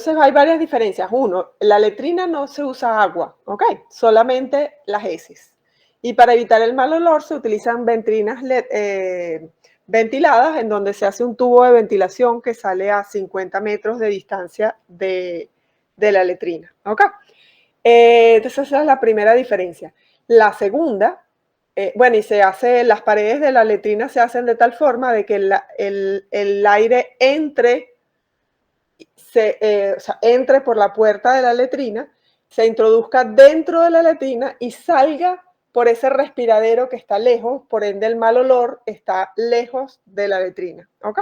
entonces hay varias diferencias. Uno, la letrina no se usa agua, ¿ok? Solamente las heces. Y para evitar el mal olor se utilizan ventrinas ventiladas en donde se hace un tubo de ventilación que sale a 50 metros de distancia de la letrina, ¿ok? Entonces esa es la primera diferencia. La segunda, bueno, y se hace, las paredes de la letrina se hacen de tal forma de que el aire entre, o sea, entre por la puerta de la letrina, se introduzca dentro de la letrina y salga por ese respiradero que está lejos, por ende el mal olor está lejos de la letrina, ¿ok?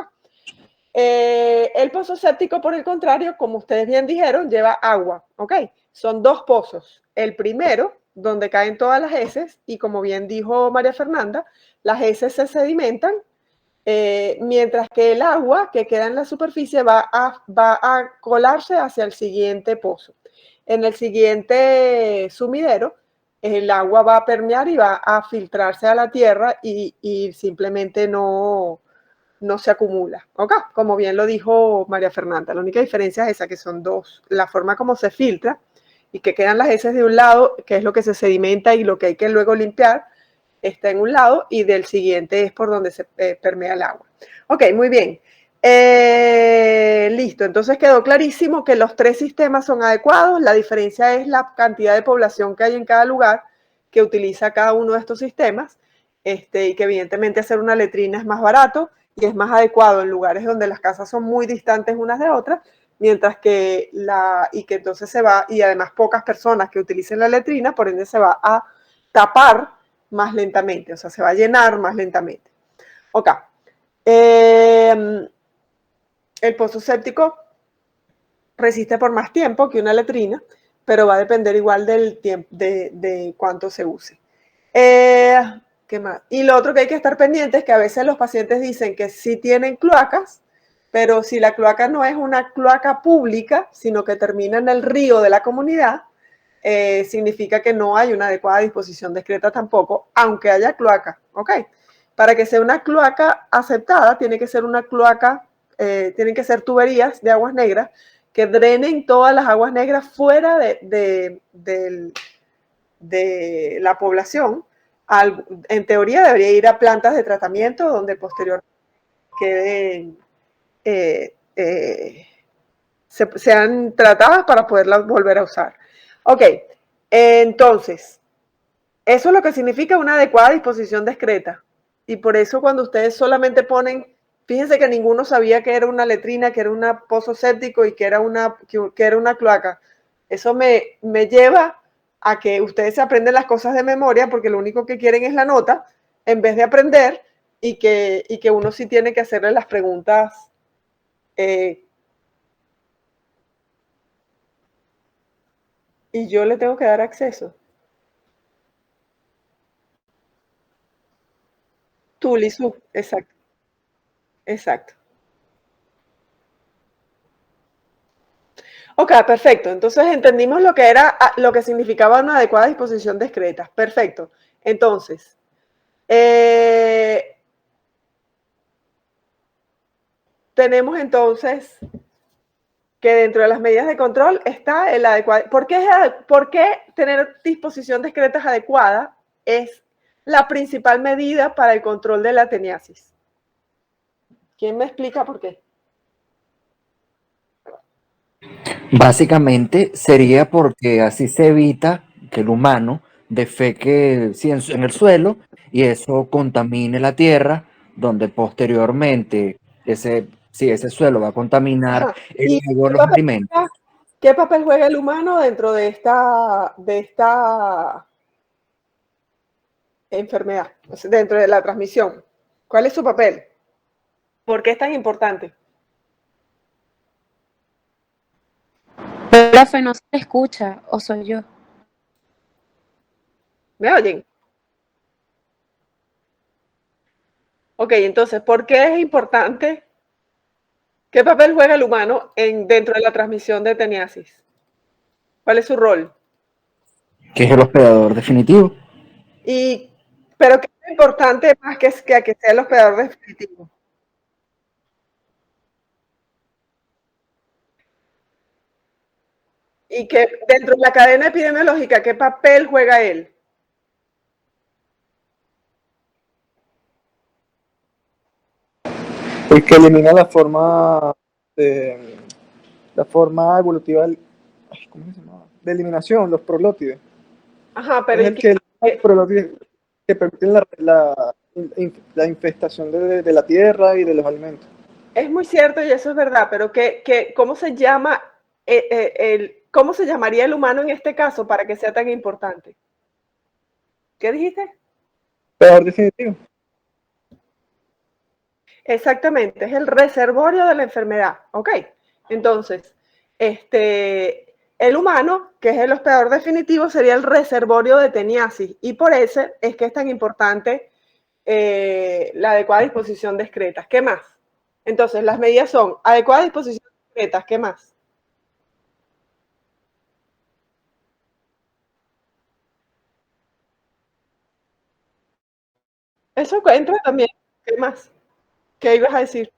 El pozo séptico, por el contrario, como ustedes bien dijeron, lleva agua, ¿ok? Son dos pozos. El primero, donde caen todas las heces, y como bien dijo María Fernanda, las heces se sedimentan, mientras que el agua que queda en la superficie va a colarse hacia el siguiente pozo. En el siguiente sumidero, el agua va a permear y va a filtrarse a la tierra y simplemente no se acumula, ¿ok? Como bien lo dijo María Fernanda, la única diferencia es esa, que son dos, la forma como se filtra y que quedan las heces de un lado, que es lo que se sedimenta y lo que hay que luego limpiar, está en un lado y del siguiente es por donde se permea el agua. Ok, muy bien. Listo, entonces quedó clarísimo que los tres sistemas son adecuados, la diferencia es la cantidad de población que hay en cada lugar que utiliza cada uno de estos sistemas, y que evidentemente hacer una letrina es más barato y es más adecuado en lugares donde las casas son muy distantes unas de otras, mientras que que entonces se va, y además pocas personas que utilicen la letrina, por ende se va a tapar más lentamente, o sea, se va a llenar más lentamente. Ok. El pozo séptico resiste por más tiempo que una letrina, pero va a depender igual del tiempo, de cuánto se use. ¿Qué más? Y lo otro que hay que estar pendiente es que a veces los pacientes dicen que sí tienen cloacas, pero si la cloaca no es una cloaca pública, sino que termina en el río de la comunidad, significa que no hay una adecuada disposición discreta tampoco, aunque haya cloaca, ¿ok? Para que sea una cloaca aceptada, tiene que ser una cloaca, tienen que ser tuberías de aguas negras que drenen todas las aguas negras fuera de la población. En teoría debería ir a plantas de tratamiento donde posteriormente queden, sean tratadas para poderlas volver a usar. Ok, entonces, eso es lo que significa una adecuada disposición discreta. Y por eso cuando ustedes solamente ponen, fíjense que ninguno sabía que era una letrina, que era un pozo séptico y que era una cloaca. Eso me lleva a que ustedes se aprenden las cosas de memoria porque lo único que quieren es la nota en vez de aprender y que uno sí tiene que hacerle las preguntas. Y yo le tengo que dar acceso. Tú, Lizu, exacto, exacto. Ok, perfecto. Entonces entendimos lo que era, lo que significaba una adecuada disposición discreta. Perfecto. Entonces, tenemos entonces que dentro de las medidas de control está el adecuado. ¿Por qué tener disposición discreta adecuada es la principal medida para el control de la teniasis? ¿Quién me explica por qué? Básicamente sería porque así se evita que el humano defeque sí, en el suelo y eso contamine la tierra, donde posteriormente ese suelo va a contaminar Ajá. y ¿Y luego los alimentos. qué papel juega el humano dentro de esta enfermedad, dentro de la transmisión? ¿Cuál es su papel? ¿Por qué es tan importante? Profe, no se escucha, o soy yo. ¿Me oyen? Ok, entonces, ¿por qué es importante? ¿Qué papel juega el humano dentro de la transmisión de teniasis? ¿Cuál es su rol? Que es el hospedador definitivo. Y, pero ¿qué es importante más que sea el hospedador definitivo? Y que dentro de la cadena epidemiológica, ¿qué papel juega él? El que elimina la forma evolutiva ¿cómo se llama? De eliminación, los prolótides. Ajá, pero Es el que elimina los prolótides que permiten la infestación de la tierra y de los alimentos. es muy cierto y eso es verdad, pero ¿cómo se llama cómo se llamaría el humano en este caso para que sea tan importante? ¿Qué dijiste? Peor definitivo. Exactamente, es el reservorio de la enfermedad, ¿ok? Entonces, el humano, que es el hospedador definitivo, sería el reservorio de teniasis y por eso es que es tan importante la adecuada disposición de excretas. ¿Qué más? Entonces, las medidas son adecuada disposición de excretas, ¿qué más? Eso entra también. ¿Qué más? ¿Qué ibas a decir?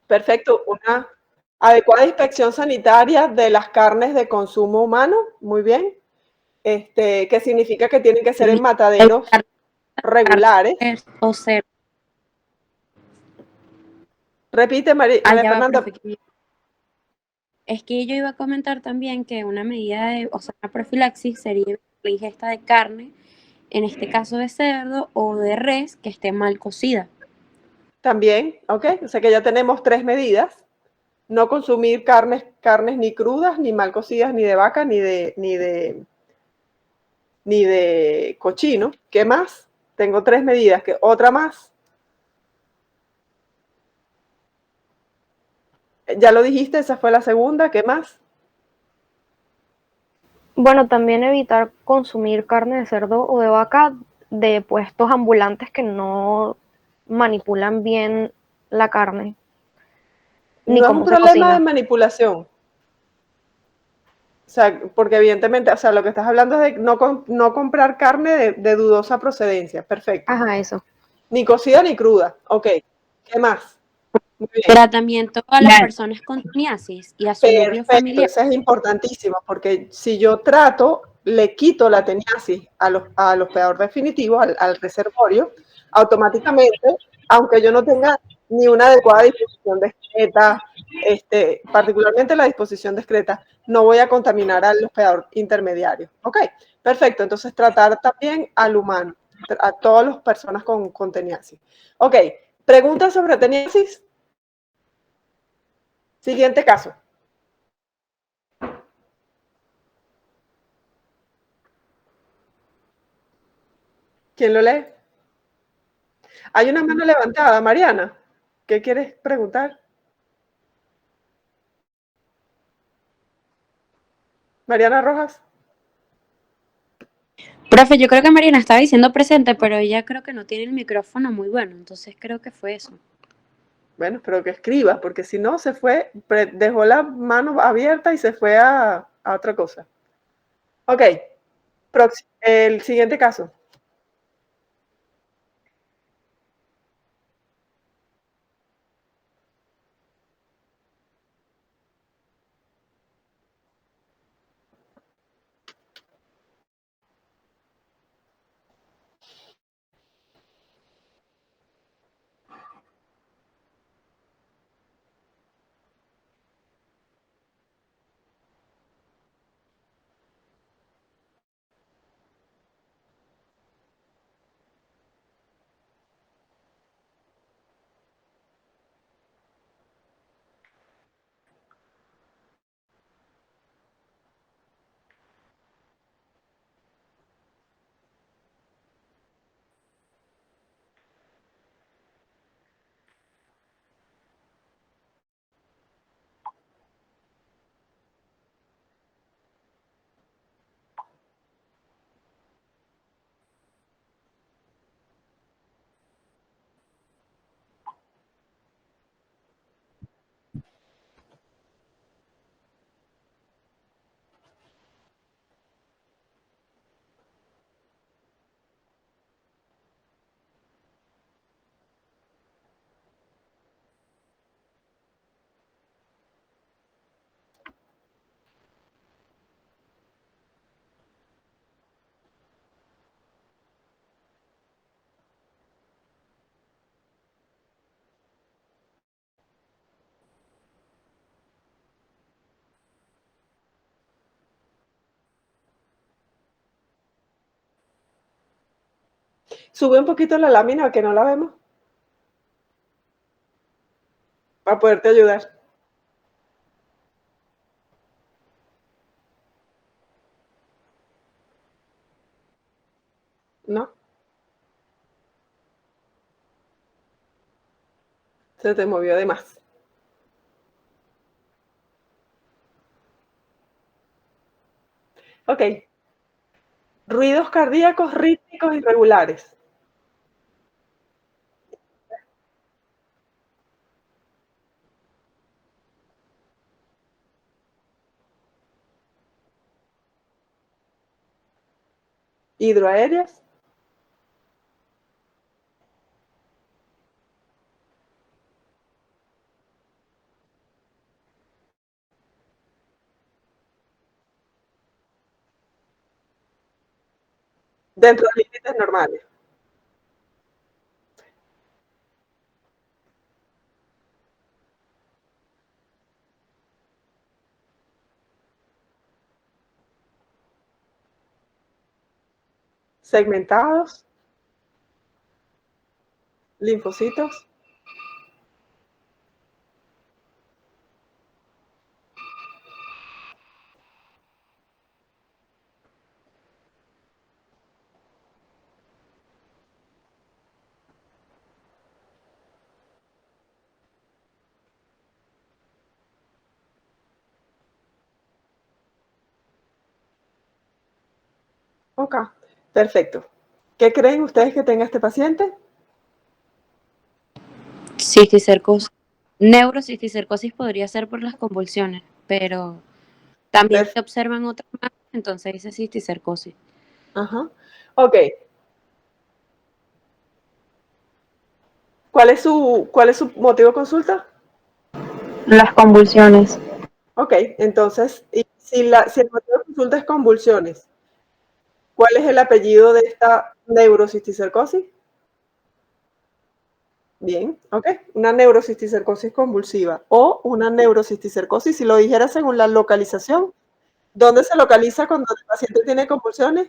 Perfecto. Una adecuada inspección sanitaria de las carnes de consumo humano. Muy bien. Que significa que tienen que ser en mataderos regulares. O ser. Repite, María Ya va, Fernanda. profe. Es que yo iba a comentar también que una medida o sea, una profilaxis sería la ingesta de carne, en este caso de cerdo o de res, que esté mal cocida. También, ¿ok? O sea que ya tenemos 3 medidas. No consumir carnes ni crudas, ni mal cocidas, ni de vaca, ni de cochino. ¿Qué más? Tengo 3 medidas. ¿Otra más? Ya lo dijiste, esa fue la segunda. ¿Qué más? Bueno, también evitar consumir carne de cerdo o de vaca de puestos ambulantes que no manipulan bien la carne, ni No es un cómo se problema de cocina. manipulación. O sea, porque evidentemente, o sea, lo que estás hablando es de no comprar carne de dudosa procedencia. Perfecto. Ajá, eso. Ni cocida ni cruda. Ok. ¿Qué más? Muy bien. Tratamiento a las personas con teniasis y a su núcleo Perfecto, familiar. eso es importantísimo, porque si yo trato, le quito la teniasis al hospedador definitivo, al reservorio, automáticamente, aunque yo no tenga ni una adecuada disposición de excreta, particularmente la disposición de excreta, no voy a contaminar al hospedador intermediario. Ok, perfecto, entonces tratar también al humano, a todas las personas con teniasis. Ok, preguntas sobre teniasis. Siguiente caso. ¿Quién lo lee? Hay una mano levantada, Mariana. ¿Qué quieres preguntar? Mariana Rojas. Profe, yo creo que Mariana estaba diciendo presente, pero ella creo que no tiene el micrófono muy bueno, entonces creo que fue eso. Bueno, espero que escriba, porque si no, se fue, dejó la mano abierta y se fue a otra cosa. Ok, el siguiente caso. Sube un poquito la lámina que no la vemos. Para poderte ayudar. ¿No? Se te movió de más. Ok. Ruidos cardíacos rítmicos irregulares. Hidroaéreas. Dentro de límites normales. Segmentados. Linfocitos. Ok, perfecto. ¿Qué creen ustedes que tenga este paciente? Cisticercosis. Neurocisticercosis podría ser por las convulsiones, pero también se observan otras más, entonces dice cisticercosis. Ajá. Ok. ¿Cuál es su motivo de consulta? Las convulsiones. Ok, entonces, y si el motivo de consulta es convulsiones, ¿cuál es el apellido de esta neurocisticercosis? Bien, ok. Una neurocisticercosis convulsiva o una neurocisticercosis, si lo dijera según la localización, ¿dónde se localiza cuando el paciente tiene convulsiones?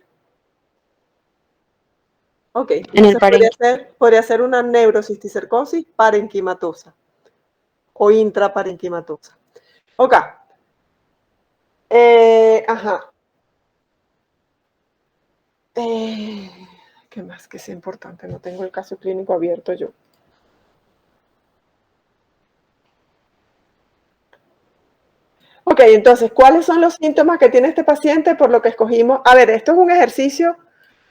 Ok, En el entonces podría ser una neurocisticercosis parenquimatosa o intraparenquimatosa. Ok. Ajá. ¿Qué más que sea importante? No tengo el caso clínico abierto yo. Ok, entonces, ¿cuáles son los síntomas que tiene este paciente por lo que escogimos? A ver, esto es un ejercicio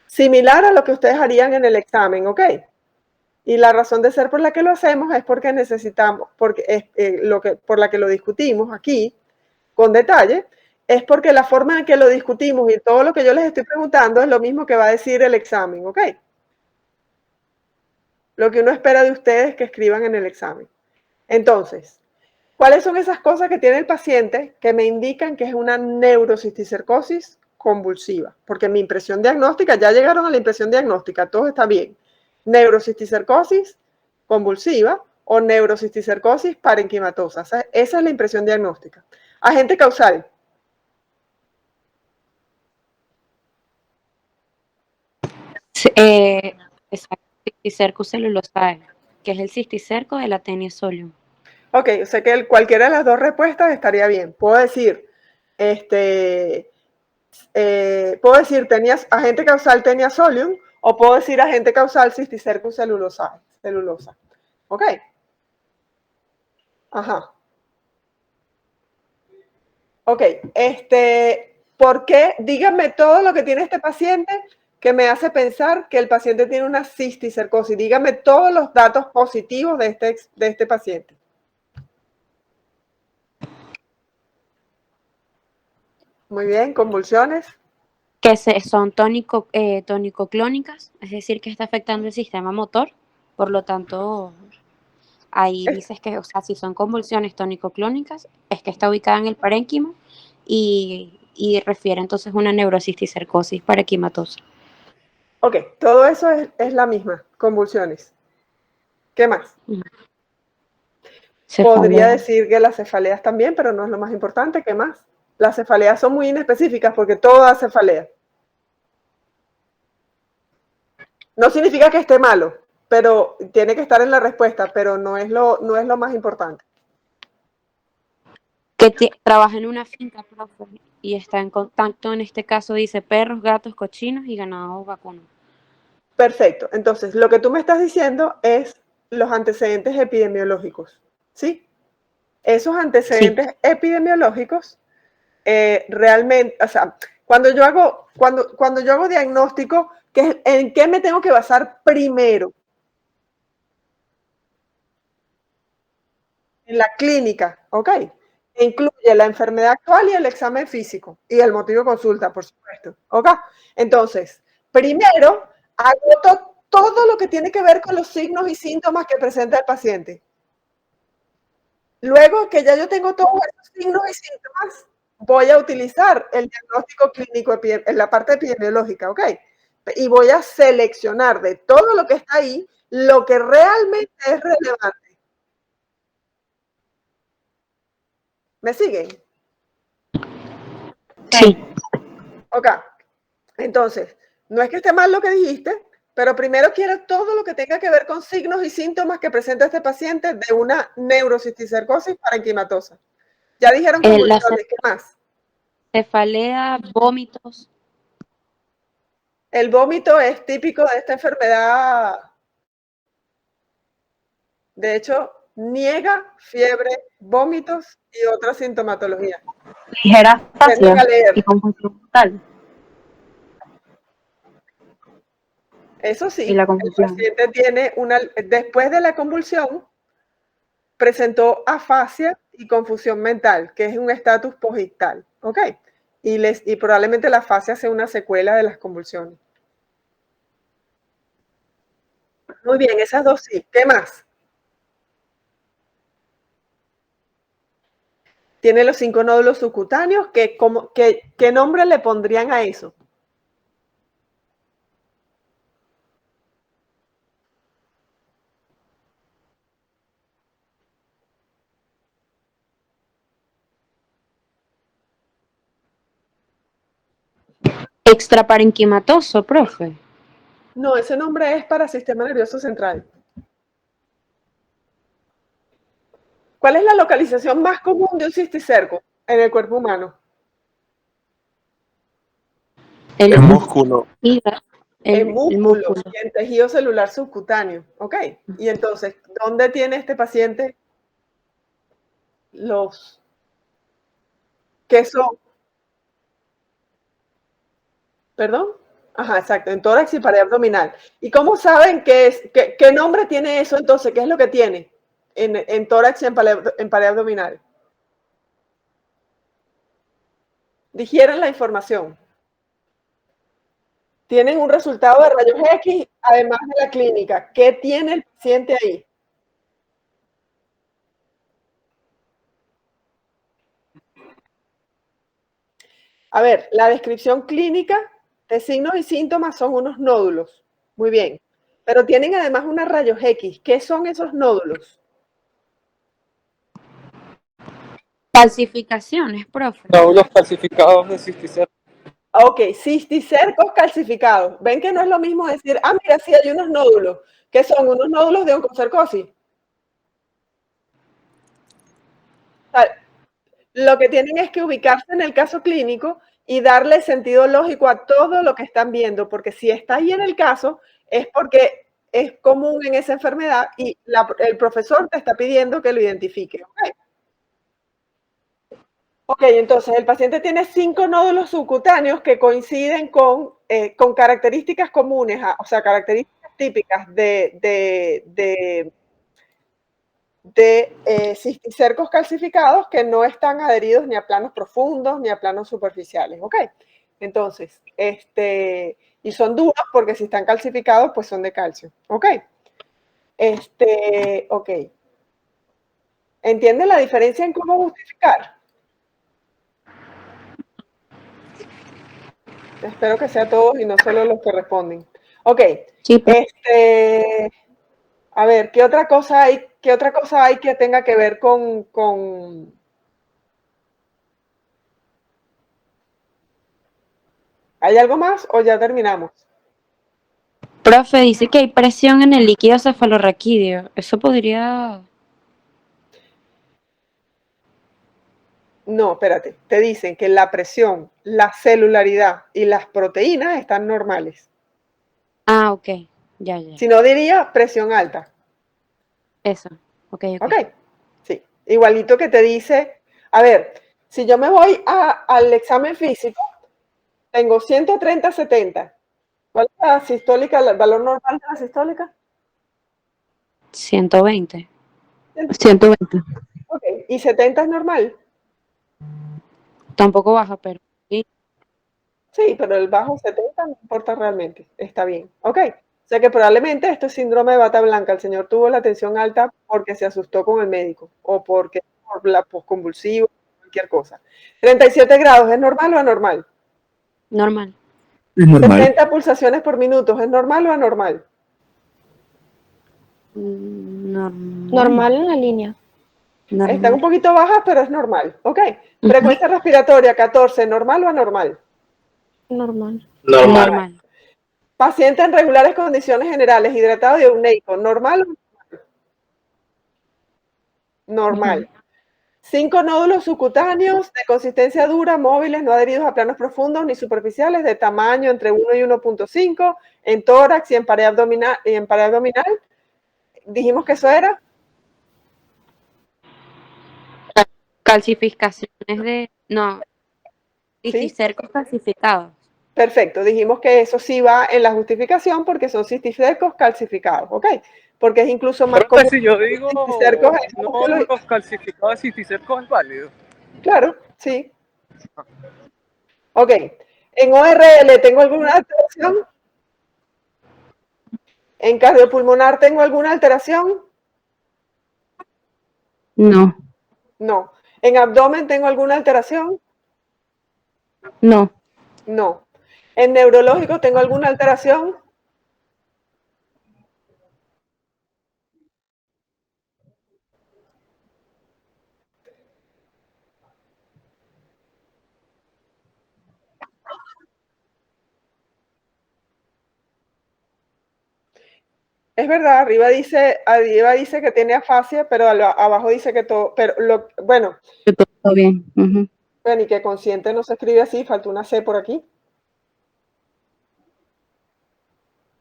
similar a lo que ustedes harían en el examen, ¿ok? Y la razón de ser por la que lo hacemos es porque necesitamos, porque es por la que lo discutimos aquí con detalle, es porque la forma en que lo discutimos y todo lo que yo les estoy preguntando es lo mismo que va a decir el examen, ¿ok? Lo que uno espera de ustedes que escriban en el examen. Entonces, ¿cuáles son esas cosas que tiene el paciente que me indican que es una neurocisticercosis convulsiva? Porque mi impresión diagnóstica, ya llegaron a la impresión diagnóstica, todo está bien. Neurocisticercosis convulsiva o neurocisticercosis parenquimatosa. Esa es la impresión diagnóstica. Agente causal. Exacto, cisticerco celulosae, que es el cisticerco de la Teniosolium. Ok, o sea que cualquiera de las dos respuestas estaría bien. Puedo decir, agente causal Teniasolium o puedo decir agente causal Cysticercus celulosa. ¿Ok? Ajá. Ok, ¿por qué? Díganme todo lo que tiene este paciente que me hace pensar que el paciente tiene una cisticercosis. Díganme todos los datos positivos de este paciente. Muy bien, convulsiones. Que son tónico-clónicas, es decir, que está afectando el sistema motor, por lo tanto, ahí dices que, o sea, si son convulsiones tónico-clónicas, es que está ubicada en el parénquima y refiere entonces a una neurocisticercosis parenquimatosa. Ok, todo eso es la misma, convulsiones. ¿Qué más? Podría decir que las cefaleas también, pero no es lo más importante. ¿Qué más? Las cefaleas son muy inespecíficas porque todas cefaleas. No significa que esté malo, pero tiene que estar en la respuesta, pero no es lo más importante. Que trabaja en una finca, profe, y está en contacto, en este caso dice perros, gatos, cochinos y ganado vacuno. Perfecto. Entonces, lo que tú me estás diciendo es los antecedentes epidemiológicos, ¿sí? Esos antecedentes epidemiológicos realmente, o sea, cuando yo hago diagnóstico, ¿en qué me tengo que basar primero? En la clínica, ¿ok? Incluye la enfermedad actual y el examen físico y el motivo de consulta, por supuesto, ¿ok? Entonces, primero agoto todo lo que tiene que ver con los signos y síntomas que presenta el paciente. Luego que ya yo tengo todos esos signos y síntomas, voy a utilizar el diagnóstico clínico en la parte epidemiológica, ¿ok? Y voy a seleccionar de todo lo que está ahí lo que realmente es relevante. ¿Me siguen? Sí. Ok. Entonces, no es que esté mal lo que dijiste, pero primero quiero todo lo que tenga que ver con signos y síntomas que presenta este paciente de una neurocisticercosis parenquimatosa. Ya dijeron La convulsiones, ¿qué más? cefalea, vómitos. El vómito es típico de esta enfermedad. De hecho, niega fiebre, vómitos y otras sintomatologías. Ligera Tienden a afasia leer. y confusión total. Eso sí, Y la el confusión. paciente tiene después de la convulsión, presentó afasia y confusión mental, que es un estatus posictal, ¿ok? Y probablemente la afasia sea una secuela de las convulsiones. Muy bien, esas dos sí. ¿Qué más? Tiene los 5 nódulos subcutáneos. ¿Qué nombre le pondrían a eso? Extraparenquimatoso, profe. No, ese nombre es para sistema nervioso central. ¿Cuál es la localización más común de un cisticerco en el cuerpo humano? El músculo. En El músculos músculo. y en tejido celular subcutáneo. ¿Ok? Y entonces, ¿dónde tiene este paciente los que son? ¿Perdón? Ajá, exacto, en tórax y pared abdominal. ¿Y cómo saben qué nombre tiene eso entonces? ¿Qué es lo que tiene en tórax y en pared abdominal? Digieren la información. Tienen un resultado de rayos X, además de la clínica. ¿Qué tiene el paciente ahí? A ver, la descripción clínica de signos y síntomas son unos nódulos. Muy bien. Pero tienen además unos rayos X. ¿Qué son esos nódulos? Calcificaciones, profe. Nódulos calcificados de cisticerco. Ok, cisticercos calcificados. ¿Ven que no es lo mismo decir, ah, mira, sí hay unos nódulos, que son unos nódulos de oncocercosis? O sea, lo que tienen es que ubicarse en el caso clínico y darle sentido lógico a todo lo que están viendo, porque si está ahí en el caso, es porque es común en esa enfermedad y el profesor te está pidiendo que lo identifique. Ok, entonces el paciente tiene 5 nódulos subcutáneos que coinciden con características comunes, o sea, características típicas de cisticercos calcificados que no están adheridos ni a planos profundos ni a planos superficiales, ¿ok? Entonces, y son duros porque si están calcificados, pues son de calcio, ¿ok? Ok. ¿Entienden la diferencia en cómo justificar? Espero que sea todos y no solo los que responden. Ok. Sí, A ver, ¿qué otra cosa hay? ¿Qué otra cosa hay que tenga que ver con... ¿Hay algo más o ya terminamos? Profe, dice que hay presión en el líquido cefalorraquídeo. Eso podría... No, espérate. Te dicen que la presión, la celularidad y las proteínas están normales. Ah, ok. Ya, ya. Si no, diría presión alta. Eso. Ok, ok. ¿Ok? Sí. Igualito que te dice, a ver, si yo me voy al examen físico, tengo 130/70. ¿Cuál es la sistólica, el valor normal de la sistólica? 120. 120. Ok. ¿Y 70 es normal? Tampoco baja, pero... sí. Sí, pero el bajo 70 no importa realmente. Está bien. Ok. O sea que probablemente esto es síndrome de bata blanca. El señor tuvo la tensión alta porque se asustó con el médico o porque por la posconvulsiva, cualquier cosa. 37 grados, ¿es normal o anormal? Normal. Es normal. 70 pulsaciones por minuto, ¿es normal o anormal? Normal. Normal en la línea. Están un Normal. poquito bajas, pero es normal. Ok. Ujú. Frecuencia respiratoria, 14, ¿normal o anormal? Normal. Normal. Paciente en regulares condiciones generales, hidratado y euneico, ¿normal o normal? 5 nódulos subcutáneos de consistencia dura, móviles, no adheridos a planos profundos ni superficiales, de tamaño entre 1 y 1.5, en tórax y en pared abdominal. Dijimos que eso era. Calcificaciones de... No, Sí, cisticercos calcificados. perfecto. Dijimos que eso sí va en la justificación porque son cisticercos calcificados, ¿ok? Porque es incluso más Profe, común. si yo digo Cisticercos en músculos. nódulos calcificados y cisticercos es válido. Claro, sí. Ok. En ORL tengo alguna alteración. En cardiopulmonar tengo alguna alteración. No, No. En abdomen tengo alguna alteración. no, No. En neurológico tengo alguna alteración. Es verdad, arriba dice que tiene afasia, pero abajo dice que todo, pero bueno, todo bien. Ujú. bueno, y que consciente no se escribe así, falta una C por aquí.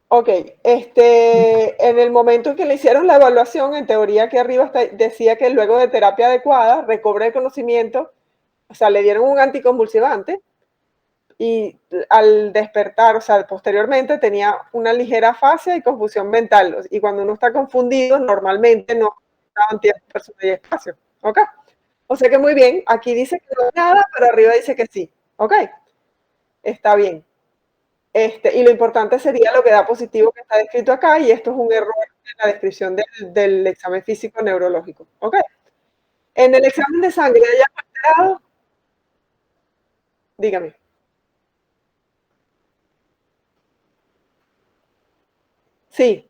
Ok, en el momento en que le hicieron la evaluación, en teoría aquí arriba decía que luego de terapia adecuada, recobre el conocimiento, o sea, le dieron un anticonvulsivante y al despertar, o sea, posteriormente tenía una ligera afasia y confusión mental. Y cuando uno está confundido, normalmente no está en tiempo, persona y espacio. ¿Ok? O sea que muy bien, aquí dice que no hay nada, pero arriba dice que sí. ¿Ok? Está bien. Y lo importante sería lo que da positivo que está descrito acá, y esto es un error en la descripción del examen físico neurológico. ¿Ok? En el examen de sangre, ¿ya alterado? Dígame. Sí,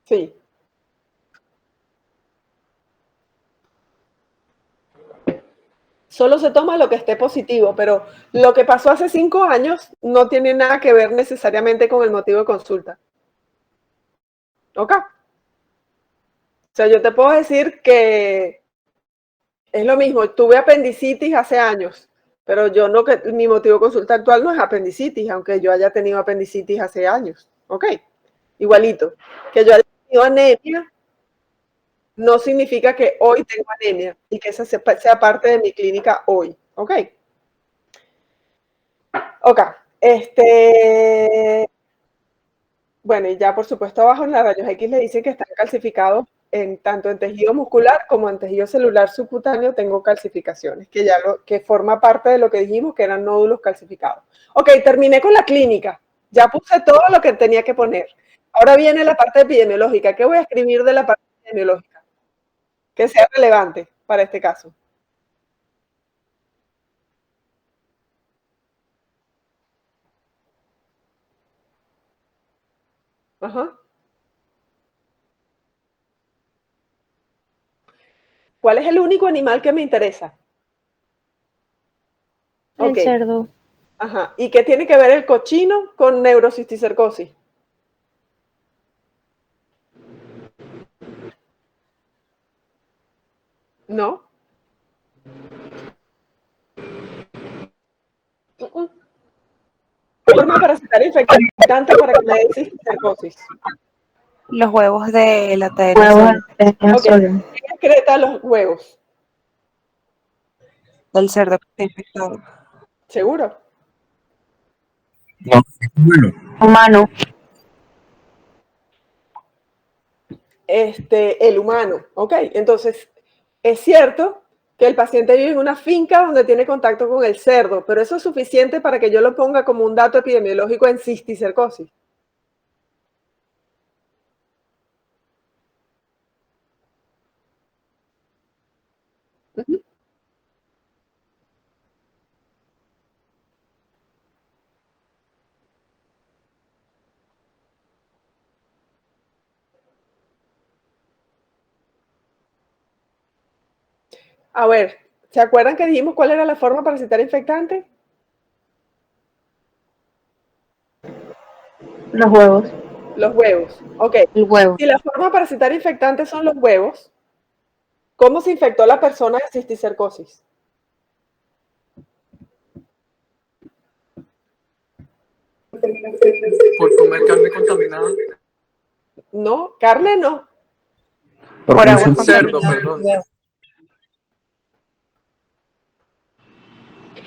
sí. Solo se toma lo que esté positivo, pero lo que pasó hace 5 años no tiene nada que ver necesariamente con el motivo de consulta. ¿Ok? O sea, yo te puedo decir que es lo mismo, tuve apendicitis hace años, pero yo no, que mi motivo de consulta actual no es apendicitis, aunque yo haya tenido apendicitis hace años. ¿Ok? Igualito. Que yo haya tenido anemia no significa que hoy tengo anemia y que esa sea parte de mi clínica hoy. ¿Ok? Ok. Bueno, y ya por supuesto abajo en la rayos X le dice que están calcificados tanto en tejido muscular como en tejido celular subcutáneo. Tengo calcificaciones, que forma parte de lo que dijimos que eran nódulos calcificados. Ok, terminé con la clínica. Ya puse todo lo que tenía que poner. Ahora viene la parte epidemiológica. ¿Qué voy a escribir de la parte epidemiológica? Que sea relevante para este caso. Ajá. ¿Cuál es el único animal que me interesa? El Ok. cerdo. Ajá. ¿Y qué tiene que ver el cochino con neurocisticercosis? ¿No? Forma parasitaria infectante para que me dé cisticercosis. Los huevos de la Huevos TDN de Ok. ¿Quién excreta los huevos? del cerdo que está infectado. ¿Seguro? No, bueno, humano. El humano. Ok. Entonces, es cierto que el paciente vive en una finca donde tiene contacto con el cerdo, pero eso es suficiente para que yo lo ponga como un dato epidemiológico en cisticercosis. Ujú. A ver, ¿se acuerdan que dijimos cuál era la forma parasitaria infectante? Los huevos. Los huevos. Ok. El huevo. Si la forma parasitaria infectante son los huevos, ¿cómo se infectó la persona de cisticercosis? Por comer carne contaminada. No, carne no. porque Por es agua un Cerdo, contaminada. perdón.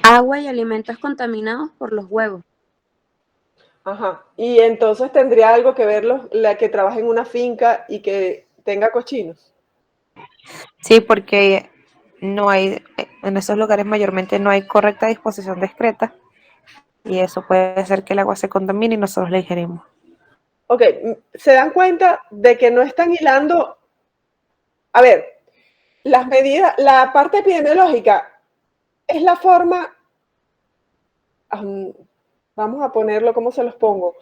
Agua y alimentos contaminados por los huevos. Ajá. Y entonces tendría algo que ver la que trabaja en una finca y que tenga cochinos. Sí, porque no hay, en esos lugares mayormente no hay correcta disposición de excreta y eso puede hacer que el agua se contamine y nosotros la ingerimos. Ok, ¿se dan cuenta de que no están hilando? A ver, las medidas, la parte epidemiológica es la forma, vamos a ponerlo, ¿cómo se los pongo?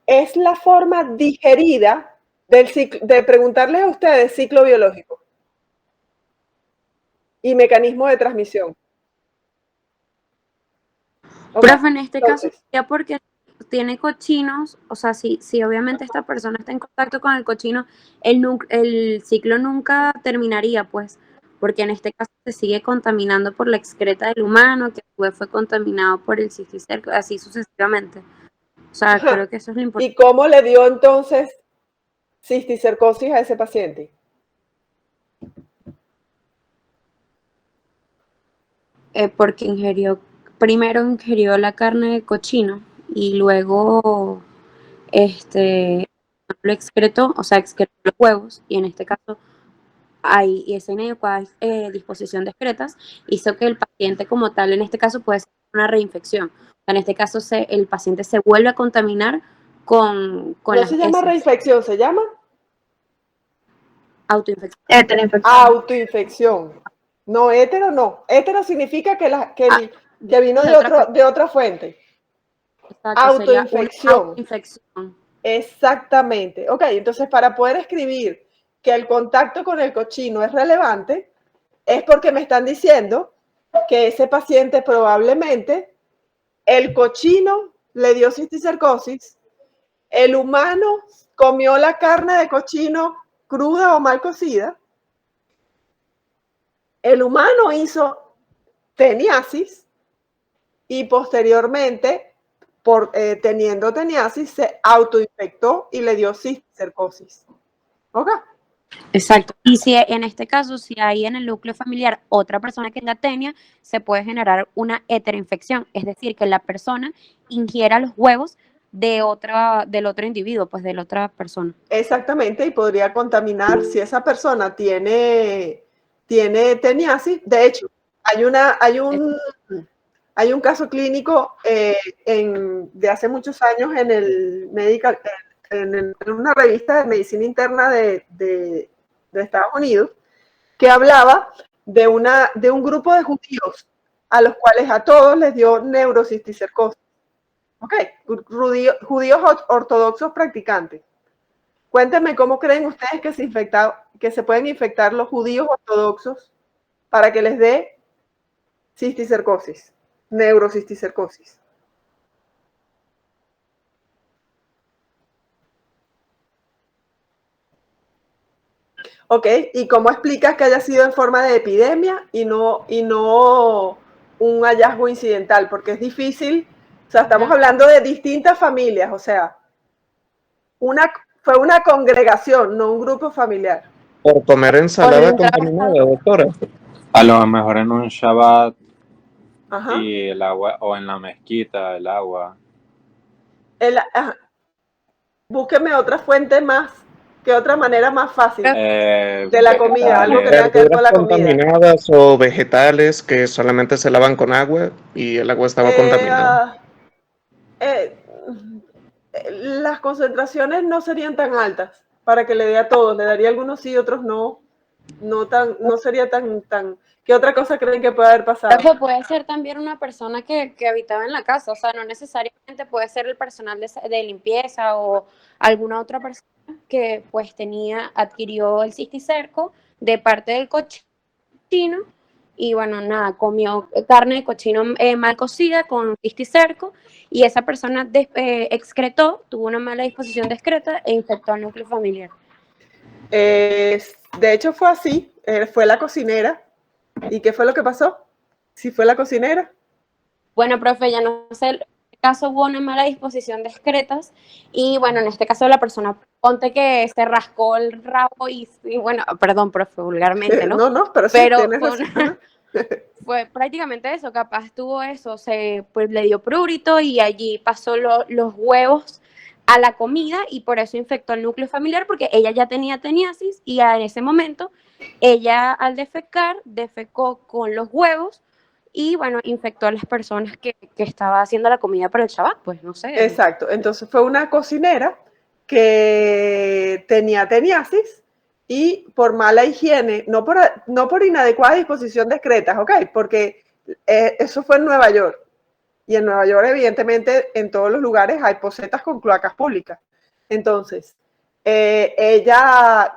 Es la forma digerida del ciclo, de preguntarles a ustedes ciclo biológico y mecanismo de transmisión. ¿Ok? Profe, en este caso Entonces, sería porque tiene cochinos, o sea, si obviamente esta persona está en contacto con el cochino, el ciclo nunca terminaría, pues, porque en este caso se sigue contaminando por la excreta del humano, que después fue contaminado por el cisticerco, así sucesivamente. O sea, ajá. creo que eso es lo importante, ¿Y cómo le dio entonces cisticercosis a ese paciente? porque primero ingirió la carne de cochino y luego lo excretó, o sea, excretó los huevos, y en este caso hay esa inadecuada disposición de excretas hizo que el paciente como tal, en este caso puede ser una reinfección. O sea, en este caso el paciente se vuelve a contaminar con No las se llama heces, reinfección, se llama autoinfección. autoinfección. No, hétero no. Hétero significa Ah, que vino de otra fuente, de otra fuente. exacto, sería una Autoinfección. autoinfección. Exactamente. Ok, entonces para poder escribir que el contacto con el cochino es relevante, es porque me están diciendo que ese paciente probablemente el cochino le dio cisticercosis, el humano comió la carne de cochino cruda o mal cocida, el humano hizo teniasis y posteriormente, teniendo teniasis, se autoinfectó y le dio cisticercosis. ¿Ok? Exacto. Y si en este caso, si hay en el núcleo familiar otra persona que tenga tenia, se puede generar una heteroinfección, es decir, que la persona ingiera los huevos del otro individuo, pues de la otra persona. Exactamente, y podría contaminar si esa persona tiene teniasis. De hecho, hay un caso clínico de hace muchos años en el medical, en una revista de medicina interna de Estados Unidos, que hablaba de un grupo de judíos a los cuales a todos les dio neurocisticercosis. Ok, judíos ortodoxos practicantes. Cuéntenme cómo creen ustedes que se pueden infectar los judíos ortodoxos para que les dé cisticercosis, neurocisticercosis. Ok, ¿y cómo explicas que haya sido en forma de epidemia y no un hallazgo incidental? Porque es difícil, o sea, estamos hablando de distintas familias, o sea, fue una congregación, no un grupo familiar. Por comer ensalada contaminada, doctora. A lo mejor en un Shabbat Ajá. y el agua, o en la mezquita, el agua. Búsqueme otra fuente más, que otra manera más fácil de la comida, algo que tenga vegetales. que ver con la comida. Contaminadas o vegetales que solamente se lavan con agua y el agua estaba contaminada. Las concentraciones no serían tan altas para que le dé a todos, le daría a algunos sí, otros no, no sería tan. ¿Qué otra cosa creen que puede haber pasado? Pero puede ser también una persona que habitaba en la casa, o sea, no necesariamente puede ser el personal de limpieza o alguna otra persona que pues adquirió el cisticerco de parte del cochino y bueno, nada, comió carne de cochino mal cocida con cisticerco y esa persona excretó, tuvo una mala disposición de excreta e infectó al núcleo familiar. De hecho fue así, fue la cocinera. ¿Y qué fue lo que pasó? ¿Si fue la cocinera? Bueno, profe, ya no sé, en este caso hubo una mala disposición de excretas y bueno, en este caso la persona, ponte que se rascó el rabo y bueno, perdón, profe, vulgarmente, ¿no? No, pero sí, tienes razón. Fue prácticamente eso, capaz tuvo eso, pues le dio prurito y allí pasó los huevos a la comida y por eso infectó el núcleo familiar porque ella ya tenía teniasis y en ese momento ella al defecó con los huevos y bueno, infectó a las personas que estaba haciendo la comida para el Shabbat, pues no sé. Exacto, entonces fue una cocinera que tenía teniasis y por mala higiene, no por inadecuada disposición de excretas, ¿ok? Porque eso fue en Nueva York. Y en Nueva York, evidentemente, en todos los lugares hay posetas con cloacas públicas. Entonces, ella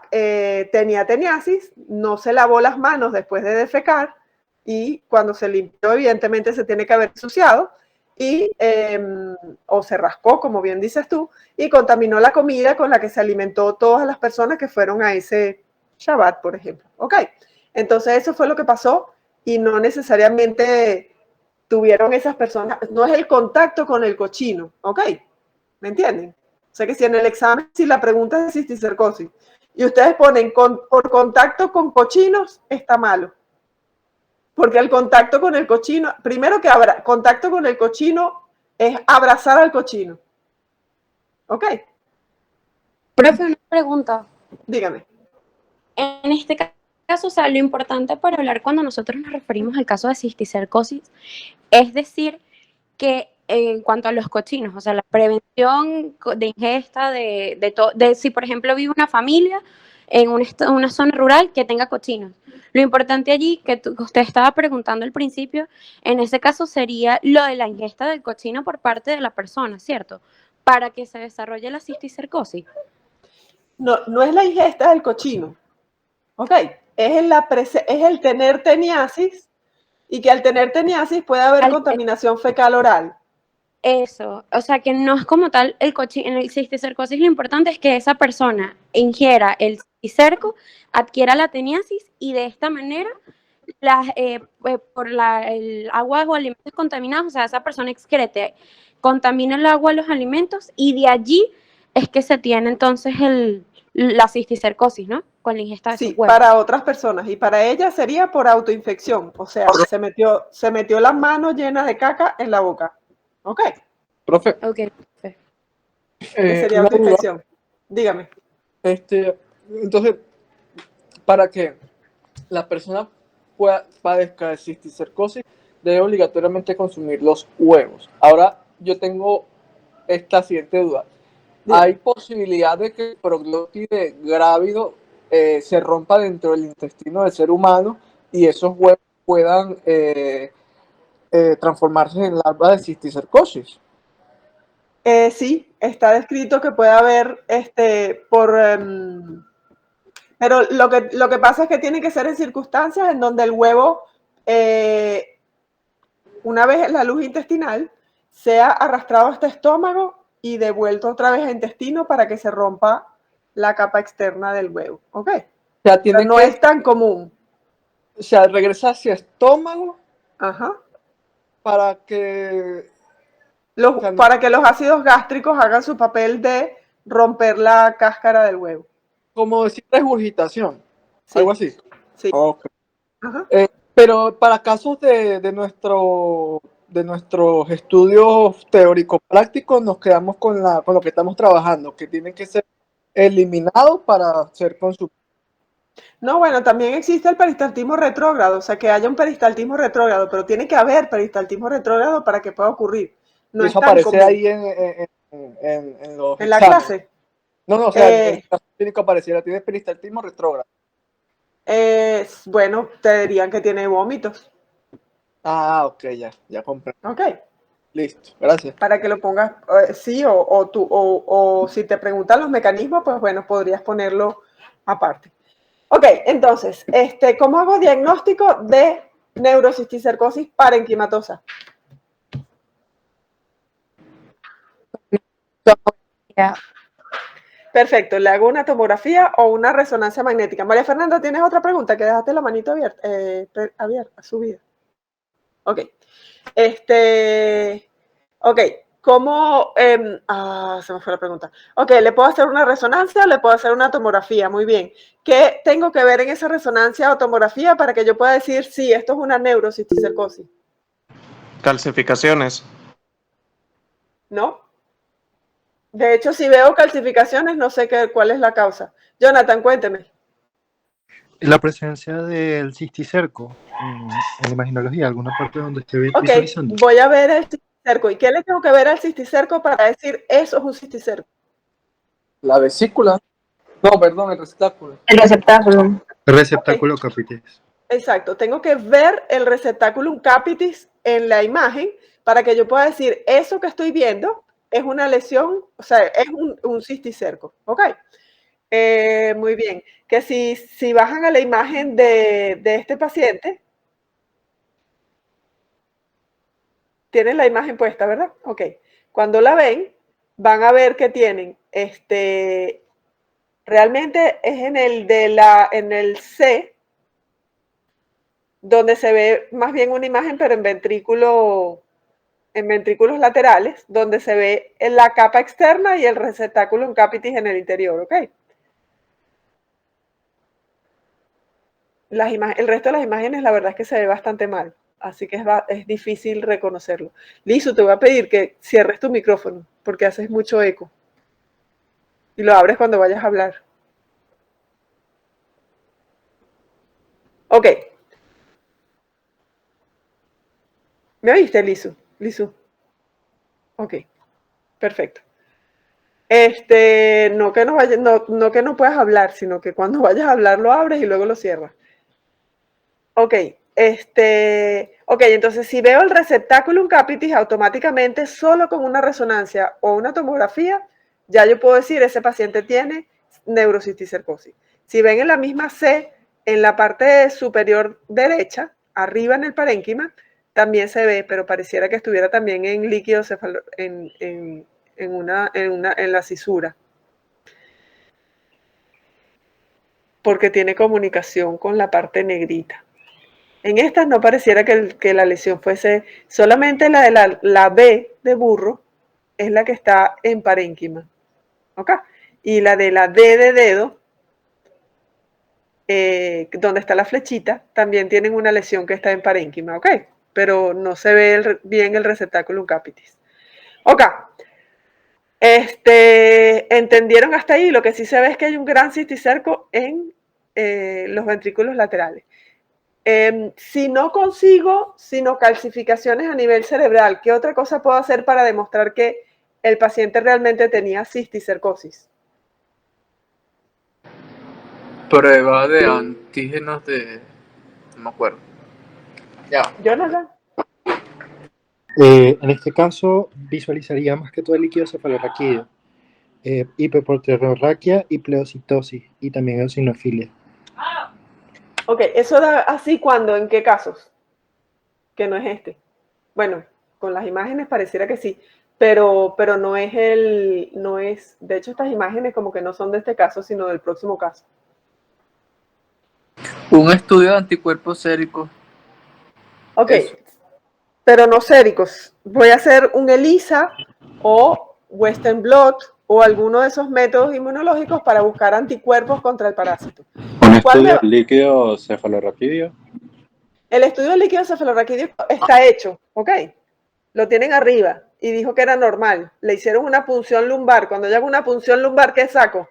tenía teniasis, no se lavó las manos después de defecar y cuando se limpió, evidentemente, se tiene que haber ensuciado y, o se rascó, como bien dices tú, y contaminó la comida con la que se alimentó todas las personas que fueron a ese Shabbat, por ejemplo. ¿Ok? Entonces, eso fue lo que pasó y no necesariamente tuvieron esas personas, no es el contacto con el cochino, ¿ok? ¿Me entienden? O sea que si en el examen, si la pregunta es de cisticercosis y ustedes ponen por contacto con cochinos, está malo. Porque el contacto con el cochino, primero que contacto con el cochino es abrazar al cochino. ¿Ok? Profe, una pregunta. Dígame. En este caso, o sea, lo importante para hablar cuando nosotros nos referimos al caso de cisticercosis, es decir, que en cuanto a los cochinos, o sea, la prevención de ingesta de si por ejemplo vive una familia en una zona rural que tenga cochinos. Lo importante allí, que usted estaba preguntando al principio, en ese caso sería lo de la ingesta del cochino por parte de la persona, ¿cierto? Para que se desarrolle la cisticercosis. No es la ingesta del cochino, ¿ok? Es el tener teniasis y que al tener teniasis puede haber contaminación fecal oral. Eso, o sea que no es como tal en el cisticercosis, lo importante es que esa persona ingiera el cisticerco, adquiera la teniasis y de esta manera por el agua o alimentos contaminados, o sea, esa persona excrete, contamina el agua, los alimentos y de allí es que se tiene entonces la cisticercosis, ¿no? Con la ingesta de Sí, para otras personas y para ella sería por autoinfección, o sea, se metió las manos llenas de caca en la boca. ¿Ok? Profe. Ok, perfecto. Sería autoinfección. Dígame. Entonces, para que la persona padezca de cisticercosis, debe obligatoriamente consumir los huevos. Ahora, yo tengo esta siguiente duda. ¿Hay posibilidad de que el proglótide grávido se rompa dentro del intestino del ser humano y esos huevos puedan transformarse en larvas de cisticercosis? Sí, está descrito que puede haber pero lo que pasa es que tiene que ser en circunstancias en donde el huevo, una vez en la luz intestinal, sea arrastrado hasta estómago y devuelto otra vez a intestino para que se rompa la capa externa del huevo. ¿Ok? O sea, Pero no es tan común. O sea, regresa hacia estómago Ajá. para que... Para que los ácidos gástricos hagan su papel de romper la cáscara del huevo. Como decir regurgitación, Sí. algo así. Sí. Okay. Ajá. Pero para casos de nuestros estudios teóricos prácticos nos quedamos con lo que estamos trabajando, que tienen que ser eliminados para ser consumidos. No, bueno, también existe el peristaltismo retrógrado, o sea, que haya un peristaltismo retrógrado, pero tiene que haber peristaltismo retrógrado para que pueda ocurrir. No y es eso tan aparece común. ahí en los ¿En la exámenes. clase? No, o sea, en el caso clínico apareciera, tiene peristaltismo retrógrado. Bueno, te dirían que tiene vómitos. Ah, ok, ya compré. Ok. Listo, gracias. Para que lo pongas, sí, o si te preguntan los mecanismos, pues bueno, podrías ponerlo aparte. Ok, entonces, ¿cómo hago diagnóstico de neurocisticercosis parenquimatosa? Perfecto, le hago una tomografía o una resonancia magnética. María Fernanda, ¿tienes otra pregunta? Que dejaste la manito abierta, subida. Ok. Ok, ¿cómo? Se me fue la pregunta. Ok, ¿le puedo hacer una resonancia o le puedo hacer una tomografía? Muy bien. ¿Qué tengo que ver en esa resonancia o tomografía para que yo pueda decir, sí, esto es una neurocisticercosis? Calcificaciones. ¿No? De hecho, si veo calcificaciones, no sé cuál es la causa. Jonathan, cuénteme. La presencia del cisticerco en la imaginología, alguna parte donde esté Ok, visualizando. voy a ver el cisticerco. ¿Y qué le tengo que ver al cisticerco para decir eso es un cisticerco? La vesícula. No, perdón, el receptáculo. El receptáculo. El receptáculo capitis. Exacto, tengo que ver el receptáculum capitis en la imagen para que yo pueda decir, eso que estoy viendo es una lesión, o sea, es un cisticerco, ¿ok? Muy bien, que si bajan a la imagen de este paciente, tienen la imagen puesta, ¿verdad? Ok, cuando la ven, van a ver que tienen, realmente es en el C, donde se ve más bien una imagen, pero en ventrículos laterales, donde se ve en la capa externa y el receptáculo capitis en el interior, ¿ok? El resto de las imágenes, la verdad es que se ve bastante mal, así que es difícil reconocerlo. Lizu, te voy a pedir que cierres tu micrófono, porque haces mucho eco. Y lo abres cuando vayas a hablar. Ok. ¿Me oíste, Lizu? Lizu. Ok, perfecto. No que no que no puedas hablar, sino que cuando vayas a hablar lo abres y luego lo cierras. Ok, entonces si veo el receptáculum capitis automáticamente solo con una resonancia o una tomografía, ya yo puedo decir ese paciente tiene neurocisticercosis. Si ven en la misma C, en la parte superior derecha, arriba en el parénquima, también se ve, pero pareciera que estuviera también en líquido en la cisura. Porque tiene comunicación con la parte negrita. En estas no pareciera que la lesión fuese, solamente la de la B de burro es la que está en parénquima. ¿Ok? Y la de la D de dedo, donde está la flechita, también tienen una lesión que está en parénquima. ¿Ok? Pero no se ve bien el receptáculo capitis. Ok. ¿Entendieron hasta ahí? Lo que sí se ve es que hay un gran cisticerco en los ventrículos laterales. Si no consigo sino calcificaciones a nivel cerebral, ¿qué otra cosa puedo hacer para demostrar que el paciente realmente tenía cisticercosis? Prueba de antígenos de... No me acuerdo. Ya. Jonathan. En este caso, visualizaría más que todo el líquido cefalorraquídeo, hiperproteinorraquia y pleocitosis, y también eosinofilia. Ok, ¿eso da así cuándo? ¿En qué casos? Que no es este. Bueno, con las imágenes pareciera que sí, pero no es de hecho estas imágenes como que no son de este caso, sino del próximo caso. Un estudio de anticuerpos séricos. Ok, Eso. pero no séricos. Voy a hacer un ELISA o Western blot o alguno de esos métodos inmunológicos para buscar anticuerpos contra el parásito. Un ¿Cuál estudio líquido cefalorraquídeo. El estudio del líquido cefalorraquídeo está hecho, ¿ok? Lo tienen arriba y dijo que era normal. Le hicieron una punción lumbar. Cuando yo hago una punción lumbar, ¿qué saco?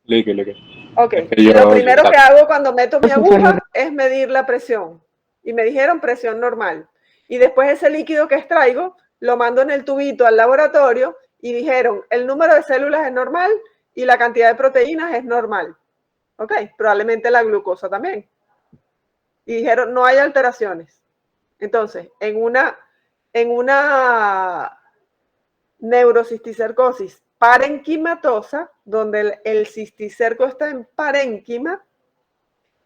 Líquido. Ok, Es que y lo yo primero que saco. hago cuando meto mi aguja es medir la presión. Y me dijeron presión normal. Y después ese líquido que extraigo lo mando en el tubito al laboratorio y dijeron el número de células es normal y la cantidad de proteínas es normal. Ok, probablemente la glucosa también. Y dijeron no hay alteraciones. Entonces, en una neurocisticercosis parenquimatosa, donde el cisticerco está en parénquima,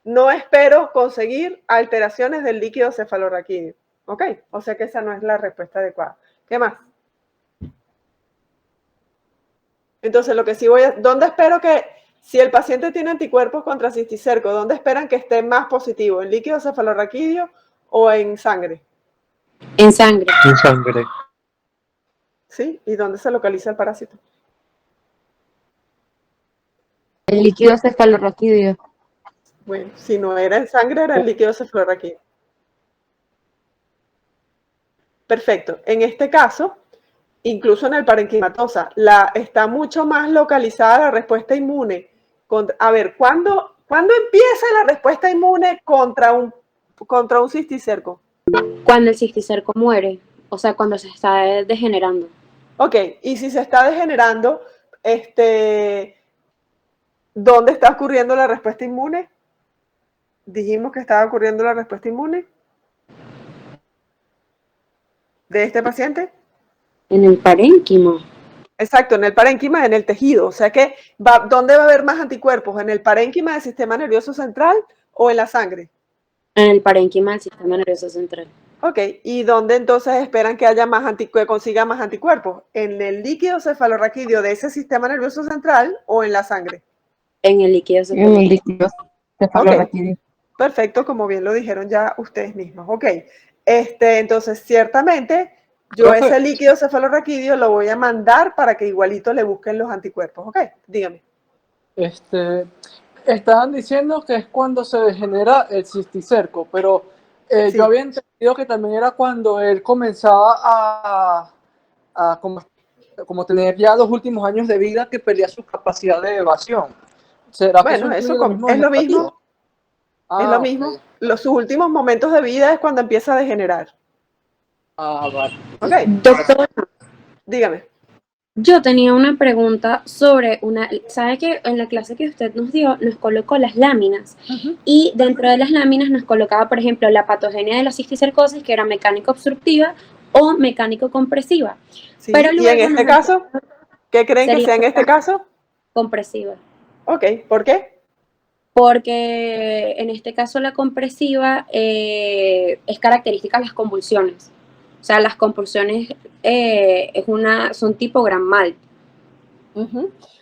no espero conseguir alteraciones del líquido cefalorraquídeo. ¿Ok? O sea que esa no es la respuesta adecuada. ¿Qué más? Entonces, lo que sí ¿dónde espero que, si el paciente tiene anticuerpos contra cisticerco, dónde esperan que esté más positivo? ¿En líquido cefalorraquídeo o en sangre? En sangre. En sangre. ¿Sí? ¿Y dónde se localiza el parásito? El líquido cefalorraquídeo. Bueno, si no era en sangre, era en líquido cefalorraquídeo. Perfecto. En este caso, incluso en el parenquimatosa, está mucho más localizada la respuesta inmune. A ver, ¿cuándo empieza la respuesta inmune contra un cisticerco? Cuando el cisticerco muere, o sea, cuando se está degenerando. Ok, y si se está degenerando, ¿dónde está ocurriendo la respuesta inmune? Dijimos que estaba ocurriendo la respuesta inmune de este paciente. En el parénquima. Exacto, en el parénquima, en el tejido. O sea que, ¿dónde va a haber más anticuerpos? ¿En el parénquima del sistema nervioso central o en la sangre? En el parénquima del sistema nervioso central. Ok, ¿y dónde entonces esperan que haya que consiga más anticuerpos? ¿En el líquido cefalorraquídeo de ese sistema nervioso central o en la sangre? En el líquido cefalorraquídeo. Ok, perfecto, como bien lo dijeron ya ustedes mismos. Ok, entonces ciertamente yo Profe. ese líquido cefalorraquídeo lo voy a mandar para que igualito le busquen los anticuerpos. Ok, dígame. Estaban diciendo que es cuando se degenera el cisticerco, pero Sí. yo había entendido que también era cuando él comenzaba a como tener ya los últimos años de vida, que perdía su capacidad de evasión. ¿Será que Bueno, eso incluye lo mismo es lo mismo. vegetativo? Es lo mismo. Ok. Sus últimos momentos de vida es cuando empieza a degenerar. Vale. Ok, Doctor, dígame. yo tenía una pregunta sobre ¿sabe que en la clase que usted nos dio nos colocó las láminas? Y dentro de las láminas nos colocaba, por ejemplo, la patogenia de la cisticercosis, que era mecánico-obstructiva o mecánico-compresiva. Sí, Pero y luego en este caso, ¿qué creen que sea en este caso? compresiva. Ok, ¿por qué? Porque en este caso la compresiva es característica de las convulsiones. O sea, las convulsiones son tipo Grand-Mal.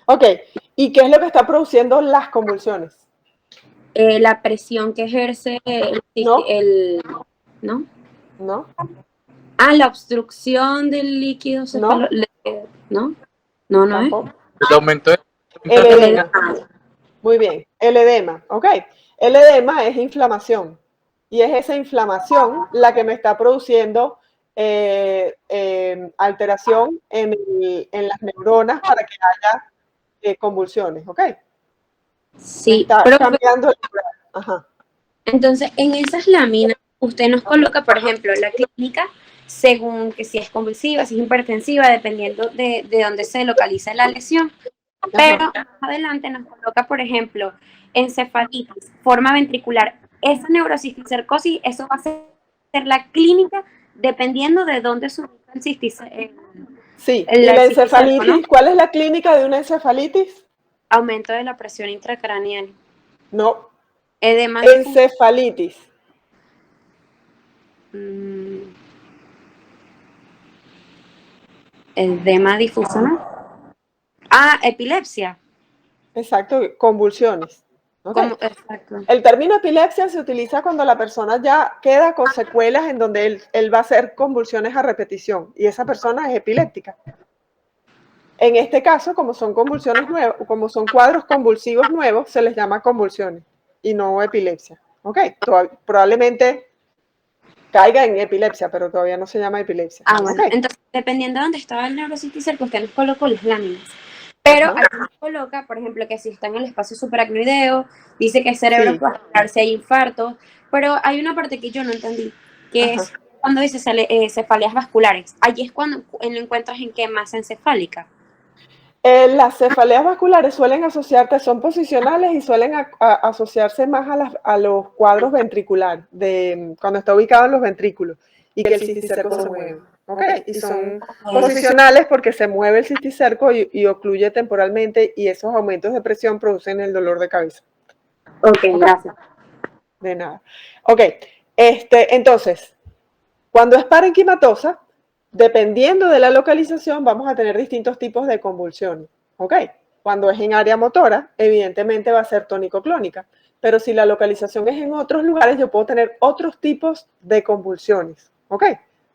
Ok, ¿y qué es lo que está produciendo las convulsiones? La presión que ejerce ¿No? ¿no? ¿No? La obstrucción del líquido cefalorraquídeo. ¿No? No es. Tampoco. El aumento de El edema. Muy bien, el edema, ok. El edema es inflamación y es esa inflamación la que me está produciendo alteración en las neuronas para que haya convulsiones, ok. Sí, Está pero cambiando el lugar. Ajá. entonces en esas láminas usted nos coloca, por ejemplo, la clínica según que si es convulsiva, si es hipertensiva, dependiendo de dónde se localiza la lesión. Pero más adelante nos coloca, por ejemplo, encefalitis, forma ventricular. Esa neurocisticercosis, eso va a ser hacer la clínica dependiendo de dónde se ubica el cisticerco. Sí, y la encefalitis, ¿cuál es la clínica de una encefalitis? Aumento de la presión intracraneal. No. Edema encefalitis. Edema difuso, ¿no? Ah, epilepsia. Exacto, convulsiones. Okay. Exacto. El término epilepsia se utiliza cuando la persona ya queda con secuelas en donde él va a hacer convulsiones a repetición y esa persona es epiléptica. En este caso, como son convulsiones nuevas, como son cuadros convulsivos nuevos, se les llama convulsiones y no epilepsia. Ok, probablemente caiga en epilepsia, pero todavía no se llama epilepsia. Ah, bueno, okay. Entonces, dependiendo de dónde estaba el neurocisticerco, usted nos colocó las láminas. Pero aquí nos coloca, por ejemplo, que si está en el espacio supracnoideo, dice que es cerebrovascular, si hay infarto, pero hay una parte que yo no entendí, que es cuando dice cefaleas vasculares. Allí es cuando lo encuentras en qué masa encefálica. Las cefaleas vasculares suelen asociarse, son posicionales y suelen asociarse más a los cuadros ventriculares, cuando está ubicado en los ventrículos y que el cisticerco se mueve. Okay. Y son posicionales porque se mueve el cisticerco y ocluye temporalmente y esos aumentos de presión producen el dolor de cabeza. Ok, gracias. De nada. Ok, entonces, cuando es parenquimatosa, dependiendo de la localización, vamos a tener distintos tipos de convulsiones. ¿Ok? Cuando es en área motora, evidentemente va a ser tónico-clónica. Pero si la localización es en otros lugares, yo puedo tener otros tipos de convulsiones. ¿Ok?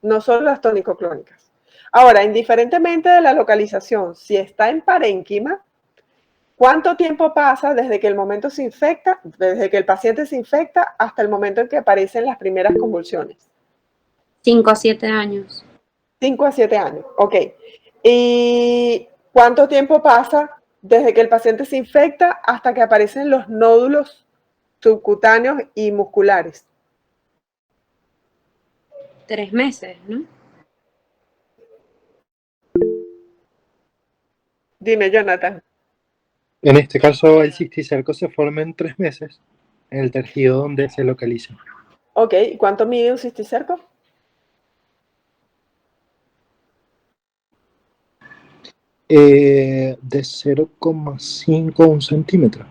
No solo las tónico-clónicas. Ahora, indiferentemente de la localización, si está en parénquima, ¿cuánto tiempo pasa desde que el momento se infecta, desde que el paciente se infecta hasta el momento en que aparecen las primeras convulsiones? 5 a 7 años. 5 a 7 años, ok. ¿Y cuánto tiempo pasa desde que el paciente se infecta hasta que aparecen los nódulos subcutáneos y musculares? 3 meses, ¿no? Dime, Jonathan. En este caso, el cisticerco se forma en 3 meses, en el tejido donde se localiza. Ok, ¿y cuánto mide un cisticerco? De 0,5 a 1 centímetro.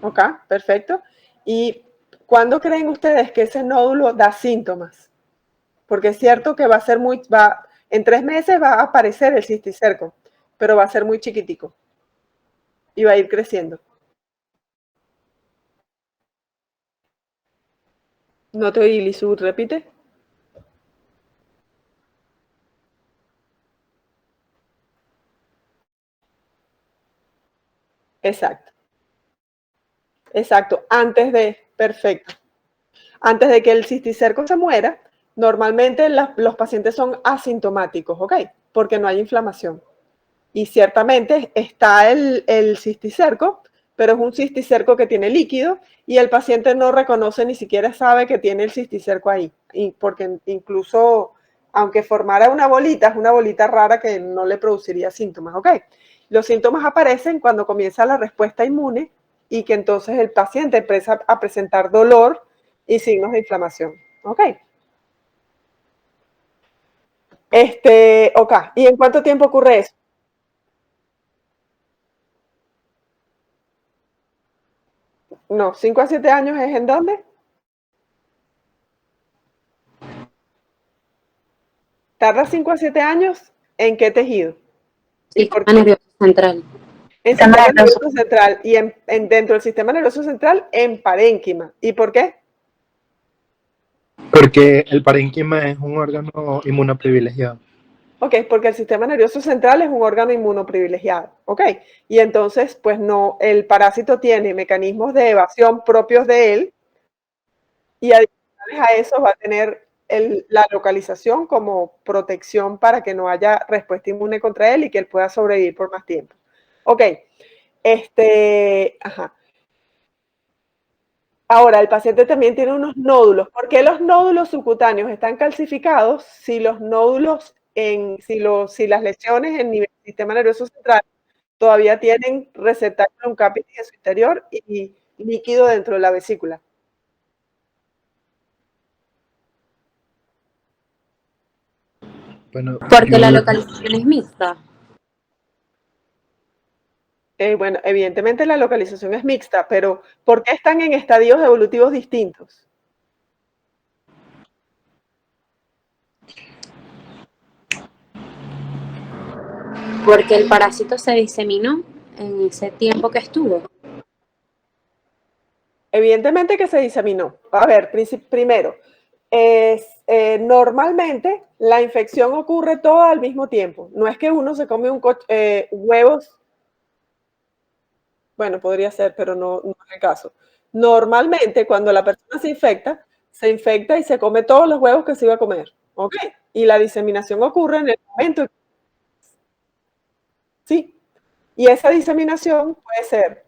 Ok, perfecto. ¿Y cuándo creen ustedes que ese nódulo da síntomas? Porque es cierto que en 3 meses va a aparecer el cisticerco, pero va a ser muy chiquitico y va a ir creciendo. No te oí, Lizu, repite. Exacto. Exacto, perfecto. Antes de que el cisticerco se muera, normalmente los pacientes son asintomáticos, ¿ok? Porque no hay inflamación. Y ciertamente está el cisticerco, pero es un cisticerco que tiene líquido y el paciente no reconoce, ni siquiera sabe que tiene el cisticerco ahí. Porque incluso, aunque formara una bolita, es una bolita rara que no le produciría síntomas, ¿ok? Los síntomas aparecen cuando comienza la respuesta inmune y que entonces el paciente empieza a presentar dolor y signos de inflamación, ¿ok? Ok, ¿y en cuánto tiempo ocurre eso? No, 5 a 7 años es ¿en dónde? ¿Tarda 5 a 7 años? ¿En qué tejido? Sistema nervioso central. En sistema nervioso central y dentro del sistema nervioso central en parénquima. ¿Y por qué? Porque el parénquima es un órgano inmunoprivilegiado. Ok, porque el sistema nervioso central es un órgano inmunoprivilegiado. Ok, y entonces, pues no, el parásito tiene mecanismos de evasión propios de él y adicionales a eso va a tener la localización como protección para que no haya respuesta inmune contra él y que él pueda sobrevivir por más tiempo. Ok, ajá. Ahora, el paciente también tiene unos nódulos. ¿Por qué los nódulos subcutáneos están calcificados si los nódulos, si las lesiones en nivel del sistema nervioso central todavía tienen receptáculo capitis en su interior y líquido dentro de la vesícula? Bueno, Porque la yo, localización es mixta. Bueno, evidentemente la localización es mixta, pero ¿por qué están en estadios evolutivos distintos? Porque el parásito se diseminó en ese tiempo que estuvo. Evidentemente que se diseminó. A ver, primero, normalmente la infección ocurre todo al mismo tiempo. No es que uno se come huevos, bueno, podría ser, pero no es el caso. Normalmente cuando la persona se infecta y se come todos los huevos que se iba a comer. ¿Ok? Y la diseminación ocurre en el momento. Sí. Y esa diseminación puede ser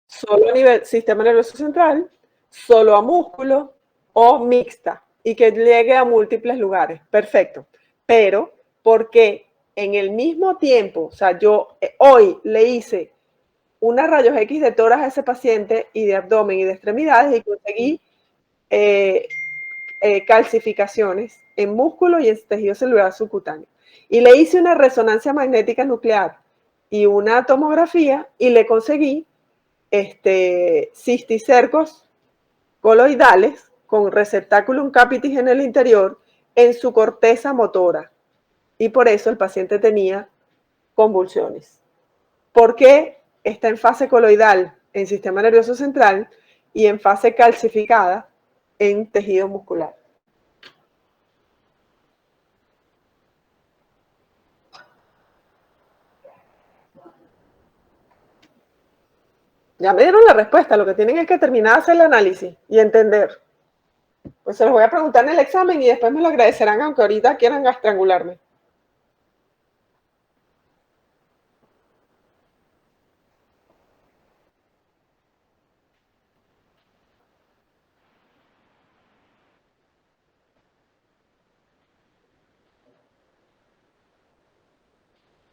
solo a nivel sistema nervioso central, solo a músculo o mixta y que llegue a múltiples lugares. Perfecto. Pero porque en el mismo tiempo, o sea, yo hoy le hice unas rayos X de tórax a ese paciente y de abdomen y de extremidades y conseguí calcificaciones en músculo y en tejido celular subcutáneo. Y le hice una resonancia magnética nuclear y una tomografía y le conseguí cisticercos coloidales con receptáculum capitis en el interior en su corteza motora. Y por eso el paciente tenía convulsiones. ¿Por qué está en fase coloidal en sistema nervioso central y en fase calcificada en tejido muscular? Ya me dieron la respuesta, lo que tienen es que terminar de hacer el análisis y entender. Pues se los voy a preguntar en el examen y después me lo agradecerán, aunque ahorita quieran estrangularme.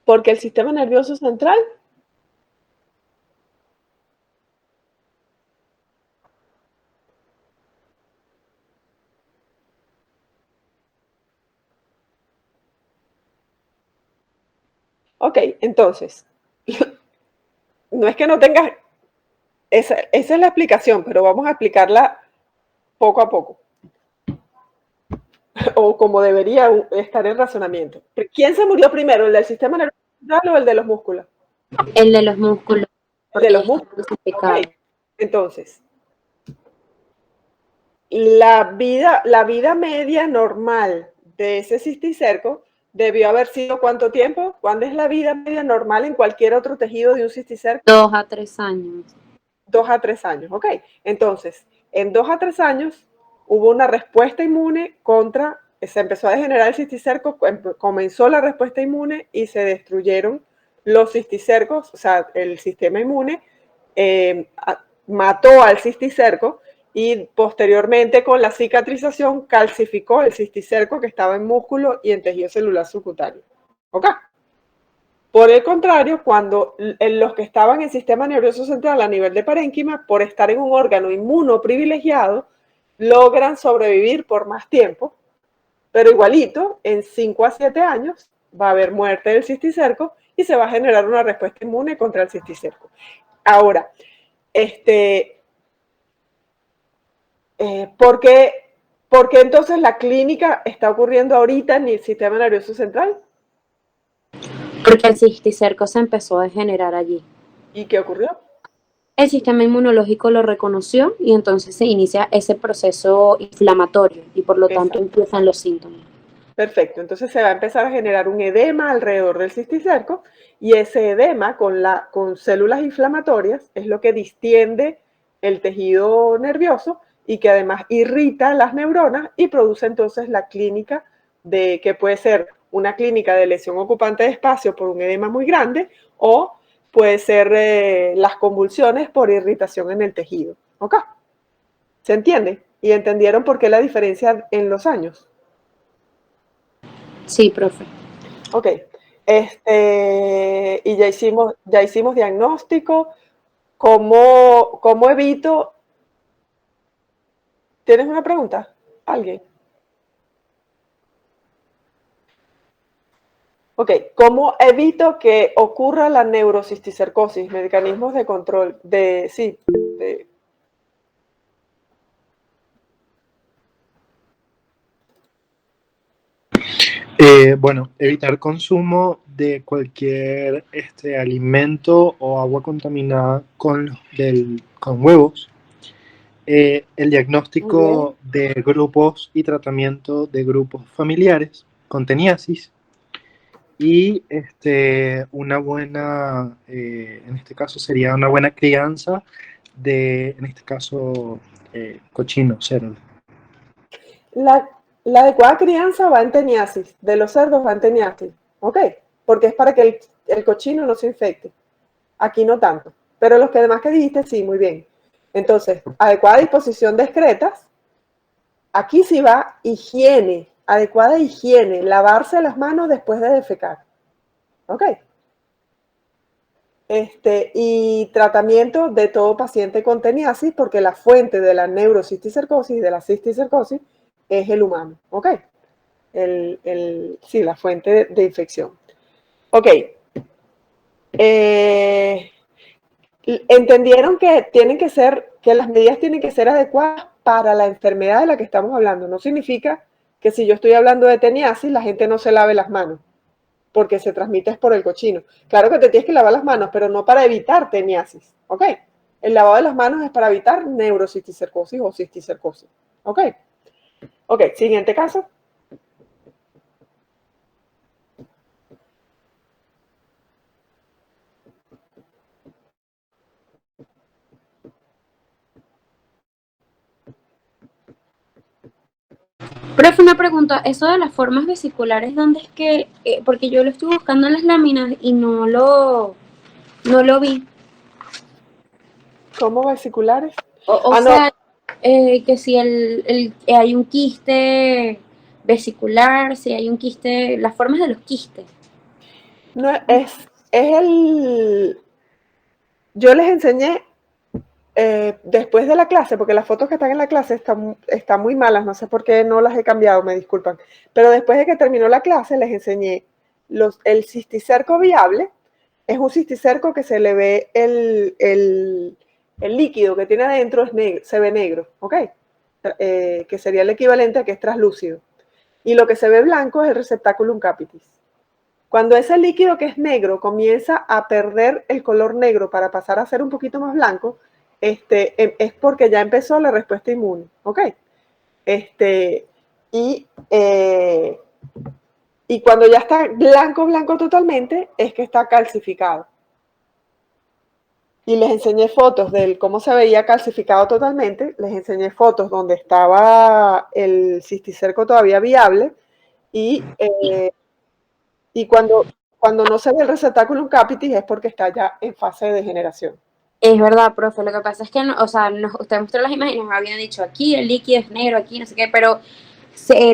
Porque el sistema nervioso central ok, entonces, no es que no tengas, esa es la explicación, pero vamos a explicarla poco a poco, o como debería estar el razonamiento. ¿Quién se murió primero, el del sistema nervioso central o el de los músculos? El de los músculos. El de los músculos. Okay. Entonces, la vida media normal de ese cisticerco debió haber sido ¿cuánto tiempo? ¿Cuándo es la vida media normal en cualquier otro tejido de un cisticerco? 2 a 3 años. 2 a 3 años, ok. Entonces, en 2 a 3 años hubo una respuesta inmune contra, se empezó a degenerar el cisticerco, comenzó la respuesta inmune y se destruyeron los cisticercos, o sea, el sistema inmune mató al cisticerco y posteriormente con la cicatrización calcificó el cisticerco que estaba en músculo y en tejido celular subcutáneo. ¿Ok? Por el contrario, cuando los que estaban en el sistema nervioso central a nivel de parénquima, por estar en un órgano inmuno privilegiado, logran sobrevivir por más tiempo, pero igualito, en 5 a 7 años va a haber muerte del cisticerco y se va a generar una respuesta inmune contra el cisticerco. Ahora, ¿por qué entonces la clínica está ocurriendo ahorita en el sistema nervioso central? Porque el cisticerco se empezó a degenerar allí. ¿Y qué ocurrió? El sistema inmunológico lo reconoció y entonces se inicia ese proceso inflamatorio y por lo tanto empiezan los síntomas. Perfecto, entonces se va a empezar a generar un edema alrededor del cisticerco y ese edema con células inflamatorias es lo que distiende el tejido nervioso y que además irrita las neuronas y produce entonces la clínica de que puede ser una clínica de lesión ocupante de espacio por un edema muy grande o puede ser las convulsiones por irritación en el tejido. ¿Ok? ¿Se entiende? ¿Y entendieron por qué la diferencia en los años? Sí, profe. Ok. Y ya hicimos diagnóstico. ¿Cómo evito? ¿Tienes una pregunta? ¿Alguien? Ok, ¿cómo evito que ocurra la neurocisticercosis? Mecanismos de control, Bueno, evitar consumo de cualquier alimento o agua contaminada con huevos. El diagnóstico de grupos y tratamiento de grupos familiares con teniasis. Y una buena, en este caso sería una buena crianza de, en este caso, cochino, cerdo. La adecuada crianza va en teniasis, de los cerdos va en teniasis, ¿ok? Porque es para que el cochino no se infecte. Aquí no tanto, pero los que demás que dijiste, sí, muy bien. Entonces, adecuada disposición de excretas, aquí sí va higiene, adecuada higiene, lavarse las manos después de defecar, ¿ok? Y tratamiento de todo paciente con teniasis, porque la fuente de la neurocisticercosis y de la cisticercosis es el humano, ¿ok? Sí, la fuente de infección. Ok. Entendieron que las medidas tienen que ser adecuadas para la enfermedad de la que estamos hablando. No significa que si yo estoy hablando de teniasis, la gente no se lave las manos, porque se transmite por el cochino. Claro que te tienes que lavar las manos, pero no para evitar teniasis, ¿ok? El lavado de las manos es para evitar neurocisticercosis o cisticercosis, ¿ok? Ok, siguiente caso. Profe, una pregunta, eso de las formas vesiculares, ¿dónde es que? Porque yo lo estuve buscando en las láminas y no lo vi. ¿Cómo vesiculares? O sea, que si hay un quiste vesicular, si hay un quiste, las formas de los quistes. No, yo les enseñé después de la clase, porque las fotos que están en la clase están muy malas, no sé por qué no las he cambiado, me disculpan, pero después de que terminó la clase les enseñé el cisticerco viable. Es un cisticerco que se le ve el líquido que tiene adentro, se ve negro, ¿ok? Que sería el equivalente a que es translúcido. Y lo que se ve blanco es el receptáculum capitis. Cuando ese líquido que es negro comienza a perder el color negro para pasar a ser un poquito más blanco, es porque ya empezó la respuesta inmune, ¿ok? Y cuando ya está blanco, blanco totalmente, es que está calcificado. Y les enseñé fotos de cómo se veía calcificado totalmente, les enseñé fotos donde estaba el cisticerco todavía viable y cuando no se ve el receptáculum capitis es porque está ya en fase de degeneración. Es verdad, profe, lo que pasa es que, usted mostró las imágenes, nos habían dicho aquí el líquido es negro, aquí no sé qué, pero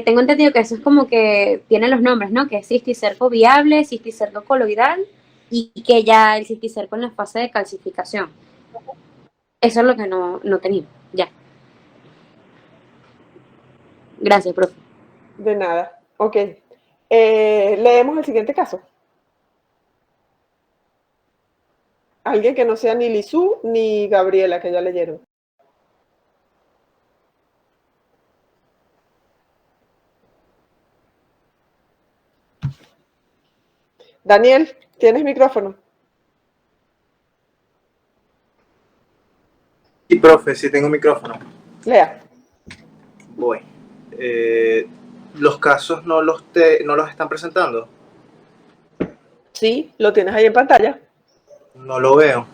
tengo entendido que eso es como que tiene los nombres, ¿no? Que es cisticerco viable, cisticerco coloidal y que ya el cisticerco en la fase de calcificación. Eso es lo que no tenía, ya. Gracias, profe. De nada, ok. Leemos el siguiente caso. Alguien que no sea ni Lizú ni Gabriela, que ya leyeron. Daniel, ¿tienes micrófono? Sí, profe, sí tengo micrófono. Lea. Voy. ¿Los casos no los están presentando? Sí, lo tienes ahí en pantalla. No lo veo.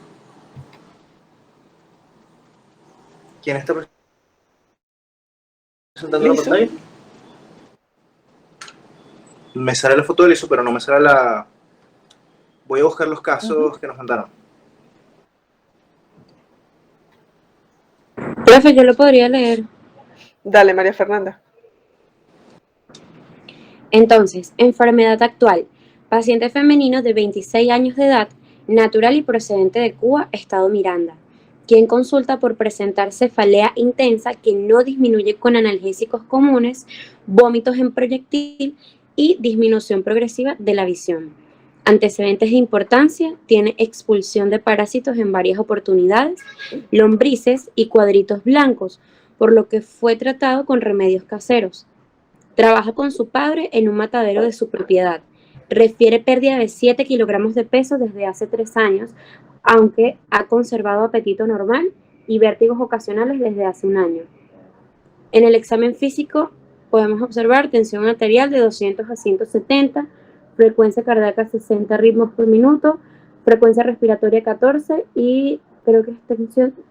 ¿Quién está presentando la pantalla? Me sale la foto de Lizo, pero no me sale la... Voy a buscar los casos que nos mandaron. Profe, yo lo podría leer. Dale, María Fernanda. Entonces, enfermedad actual. Paciente femenino de 26 años de edad, natural y procedente de Cuba, estado Miranda, quien consulta por presentar cefalea intensa que no disminuye con analgésicos comunes, vómitos en proyectil y disminución progresiva de la visión. Antecedentes de importancia: tiene expulsión de parásitos en varias oportunidades, lombrices y cuadritos blancos, por lo que fue tratado con remedios caseros. Trabaja con su padre en un matadero de su propiedad. Refiere pérdida de 7 kilogramos de peso desde hace 3 años, aunque ha conservado apetito normal y vértigos ocasionales desde hace 1 año. En el examen físico podemos observar tensión arterial de 200 a 170, frecuencia cardíaca 60 ritmos por minuto, frecuencia respiratoria 14 y creo que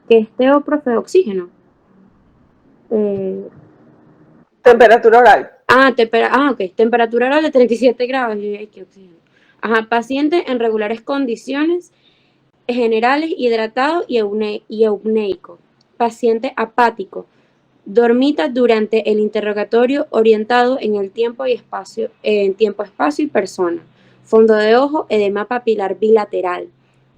es teóprofe de oxígeno. Temperatura oral. Ok. Temperatura oral de 37 grados. Ay, qué oxígeno. Paciente en regulares condiciones generales, hidratado y eupneico. Paciente apático. Dormita durante el interrogatorio, orientado en el tiempo, espacio y persona. Fondo de ojo, edema papilar bilateral.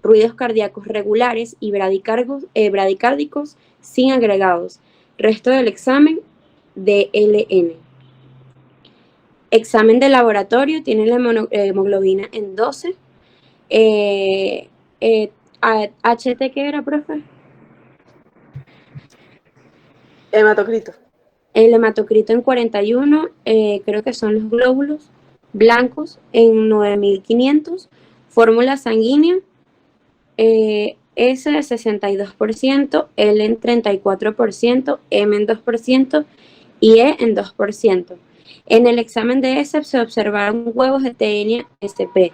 Ruidos cardíacos regulares y bradicárdicos sin agregados. Resto del examen de LN. Examen de laboratorio, tiene la hemoglobina en 12. ¿HT qué era, profe? Hematocrito. El hematocrito en 41, creo que son los glóbulos blancos en 9500. Fórmula sanguínea, S de 62%, L en 34%, M en 2% y E en 2%. En el examen de ESEP se observaron huevos de TN SP,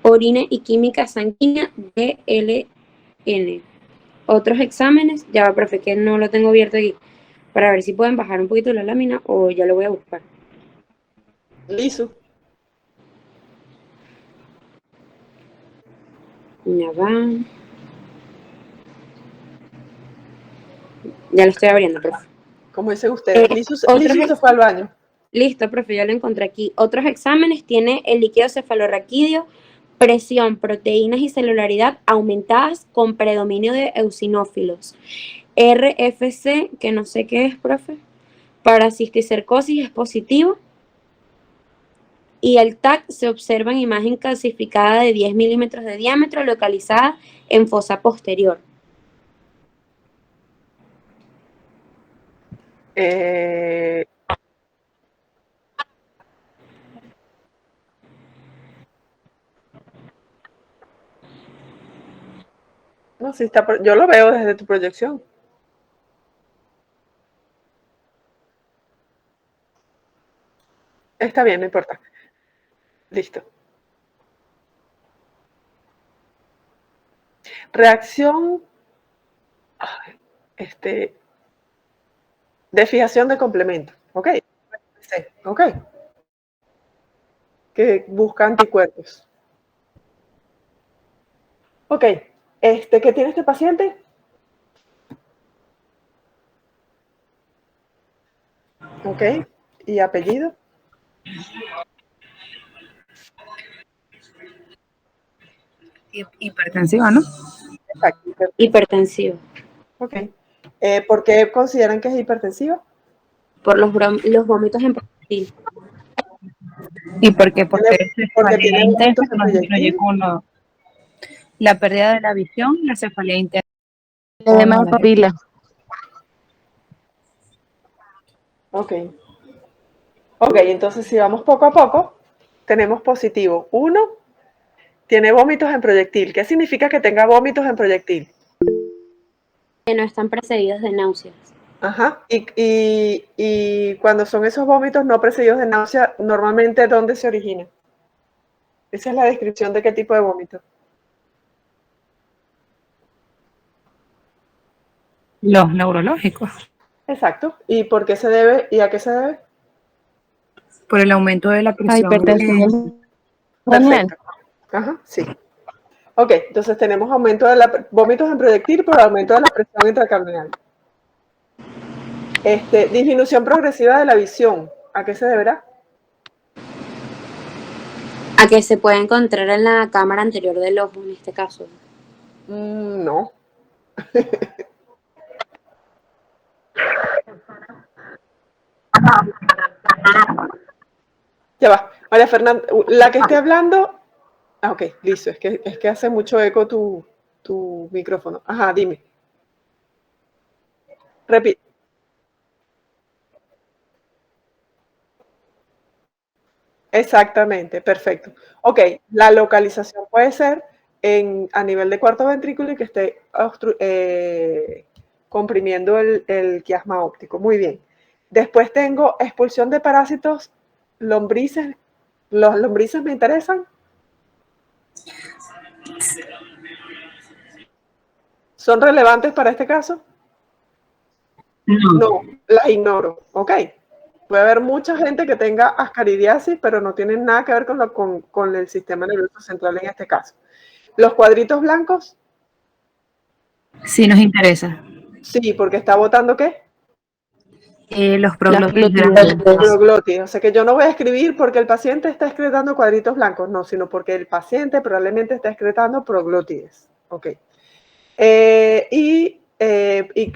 orina y química sanguínea de LN. Otros exámenes, ya va, profe, que no lo tengo abierto aquí, para ver si pueden bajar un poquito la lámina o ya lo voy a buscar. Listo. Ya va. Ya lo estoy abriendo, profe. Como dicen ustedes, Lizu se fue al baño. Listo, profe, ya lo encontré aquí. Otros exámenes: tiene el líquido cefalorraquídeo, presión, proteínas y celularidad aumentadas con predominio de eosinófilos. RFC, que no sé qué es, profe, para cisticercosis es positivo. Y el TAC se observa en imagen calcificada de 10 milímetros de diámetro localizada en fosa posterior. No, sí está, yo lo veo desde tu proyección. Está bien, no importa. Listo. Reacción, de fijación de complemento, ¿ok? ¿Ok? Que busca anticuerpos. Ok, ¿qué tiene este paciente? Ok, ¿y apellido? Hipertensiva, ¿no? Exacto. Hipertensivo. Ok. ¿Por qué consideran que es hipertensiva? Por los vómitos en proyectil. ¿Y por qué? Porque tiene vómitos en proyectil. La pérdida de la visión, la cefalea interna. Edema de papila. Ok. Ok, entonces si vamos poco a poco, tenemos positivo. 1, tiene vómitos en proyectil. ¿Qué significa que tenga vómitos en proyectil? Que no están precedidos de náuseas. Ajá. Y cuando son esos vómitos no precedidos de náusea, normalmente ¿dónde se origina? Esa es la descripción de qué tipo de vómito. Los neurológicos. Exacto. ¿Y por qué se debe y a qué se debe? Por el aumento de la presión. Hipertensión. Perfecto. Ajá, sí. Ok, entonces tenemos aumento de vómitos en proyectil por aumento de la presión intracardial. Disminución progresiva de la visión. ¿A qué se deberá? A que se puede encontrar en la cámara anterior del ojo, en este caso. No. Ya va. María Fernanda, la que esté hablando. Ah, ok, listo. Es que hace mucho eco tu micrófono. Ajá, dime. Repite. Exactamente, perfecto. Ok, la localización puede ser a nivel de cuarto ventrículo y que esté comprimiendo el quiasma óptico. Muy bien. Después tengo expulsión de parásitos, lombrices. ¿Los lombrices me interesan? ¿Son relevantes para este caso? No, las ignoro. Ok. Puede haber mucha gente que tenga ascaridiasis, pero no tienen nada que ver con el sistema nervioso central en este caso. ¿Los cuadritos blancos? Sí, nos interesa. Sí, porque está botando ¿qué? Los proglótidos. Proglótidos. O sea que yo no voy a escribir porque el paciente está excretando cuadritos blancos, no, sino porque el paciente probablemente está excretando proglótides. Ok. Y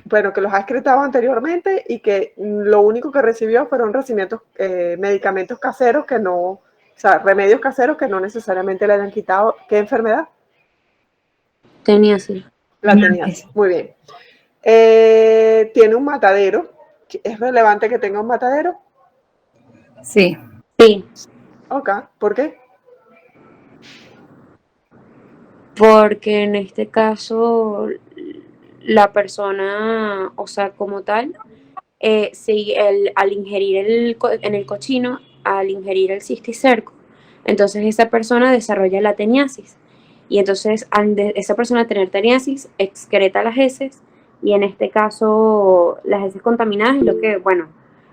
bueno, que los ha excretado anteriormente y que lo único que recibió fueron medicamentos caseros que no, o sea, remedios caseros que no necesariamente le hayan quitado. ¿Qué enfermedad? Teniasis. La teniasis. Muy bien. Tiene un matadero. ¿Es relevante que tenga un matadero? Sí. Sí, Ok. ¿Por qué? porque en este caso la persona, o sea, como tal, sí, al ingerir en el cochino, al ingerir el cisticerco, entonces esa persona desarrolla la teniasis. Y entonces esa persona tener teniasis excreta las heces, y en este caso las heces contaminadas es lo que, bueno,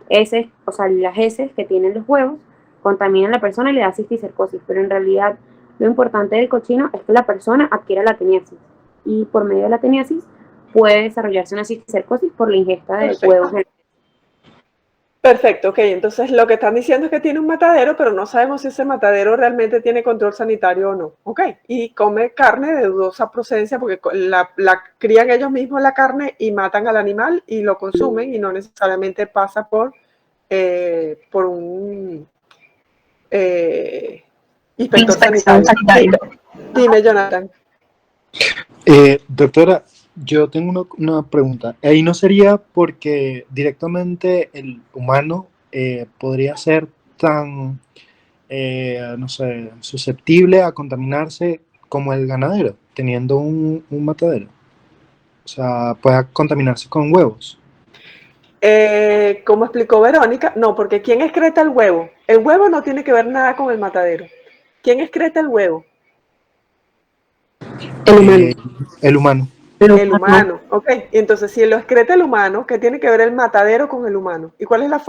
heces, o sea, las heces que tienen los huevos contaminan a la persona y le da cisticercosis, pero en realidad lo importante del cochino es que la persona adquiera la teniasis, y por medio de la teniasis puede desarrollarse una cisticercosis por la ingesta de huevos. Perfecto, ok. Entonces lo que están diciendo es que tiene un matadero, pero no sabemos si ese matadero realmente tiene control sanitario o no. Ok. Y come carne de dudosa procedencia porque la crían ellos mismos la carne y matan al animal y lo consumen y no necesariamente pasa por un inspector sanitario. Dime, Jonathan. Doctora, yo tengo una pregunta. Ahí no sería porque directamente el humano podría ser tan, no sé, susceptible a contaminarse como el ganadero, teniendo un matadero. O sea, pueda contaminarse con huevos. Como explicó Verónica, no, porque ¿quién excreta el huevo? El huevo no tiene que ver nada con el matadero. ¿Quién excreta el huevo? El humano. El humano. El humano, ok. Y entonces, si lo excreta el humano, ¿qué tiene que ver el matadero con el humano? ¿Y cuál es la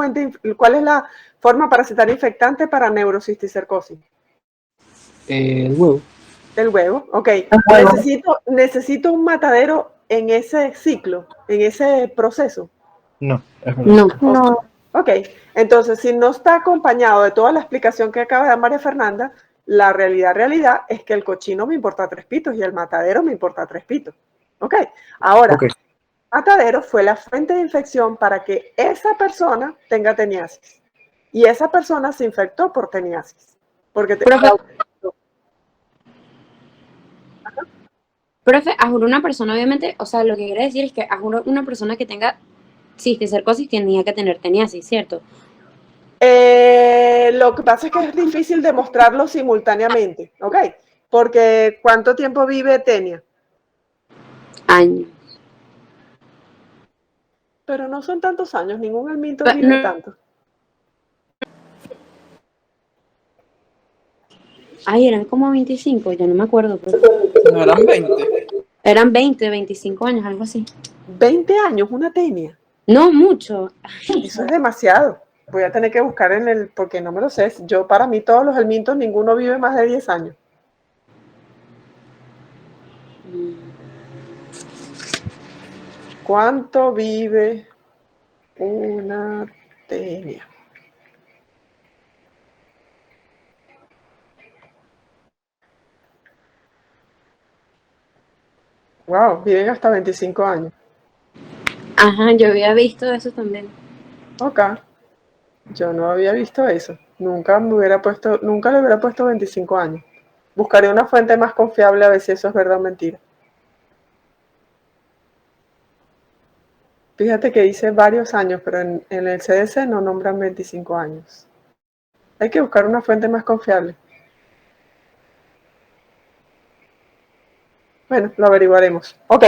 cuál es la forma parasitaria infectante para neurocisticercosis? El huevo. El huevo, ok. Necesito un matadero en ese ciclo, en ese proceso. No, es verdad. No. Ok, entonces si no está acompañado de toda la explicación que acaba de dar María Fernanda, la realidad es que el cochino me importa 3 pitos y el matadero me importa 3 pitos. Ok, ahora, el matadero fue la fuente de infección para que esa persona tenga teniasis. Y esa persona se infectó por teniasis. Porque Profe, a juro una persona, obviamente, o sea, lo que quiere decir es que a juro una persona que tenga cisticercosis tenía que tener teniasis, ¿cierto? Lo que pasa es que es difícil demostrarlo simultáneamente, ¿ok? Porque ¿cuánto tiempo vive Tenia? Años. Pero no son tantos años, ningún helminto vive tanto. Ay, eran como 25, ya no me acuerdo. Pero... No eran 20. Eran 20, 25 años, algo así. 20 años, una tenia. No, mucho. Eso es demasiado. Voy a tener que buscar porque no me lo sé. Yo, para mí, todos los helmintos, ninguno vive más de 10 años. ¿Cuánto vive una tenia? Wow, viven hasta 25 años. Ajá, yo había visto eso también. Ok. Yo no había visto eso. Nunca le hubiera puesto 25 años. Buscaré una fuente más confiable a ver si eso es verdad o mentira. Fíjate que dice varios años, pero en el CDC no nombran 25 años. Hay que buscar una fuente más confiable. Bueno, lo averiguaremos. Ok,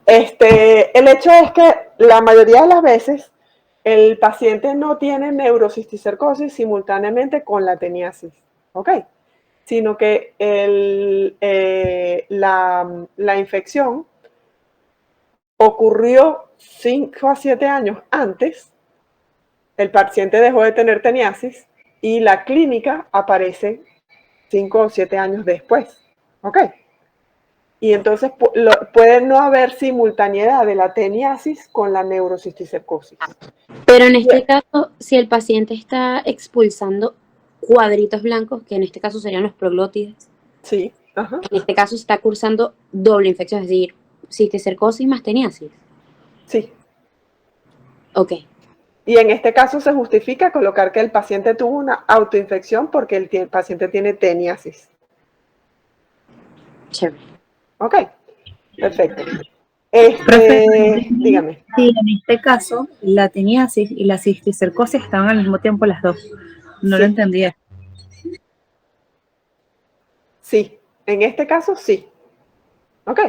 el hecho es que la mayoría de las veces el paciente no tiene neurocisticercosis simultáneamente con la teniasis, ¿ok? Sino que la infección ocurrió 5 a 7 años antes, el paciente dejó de tener teniasis y la clínica aparece 5 o 7 años después, ¿ok? Y entonces puede no haber simultaneidad de la teniasis con la neurocisticercosis. Pero en este caso, si el paciente está expulsando cuadritos blancos, que en este caso serían los proglótides, sí, ajá. En este caso se está cursando doble infección, es decir, cisticercosis más teniasis. Sí. Ok. Y en este caso se justifica colocar que el paciente tuvo una autoinfección porque el paciente tiene teniasis. Chévere. Ok, perfecto. Dígame. Sí, en este caso, la teniasis y la cisticercosis estaban al mismo tiempo las dos. No lo entendía. Sí, en este caso sí. Ok.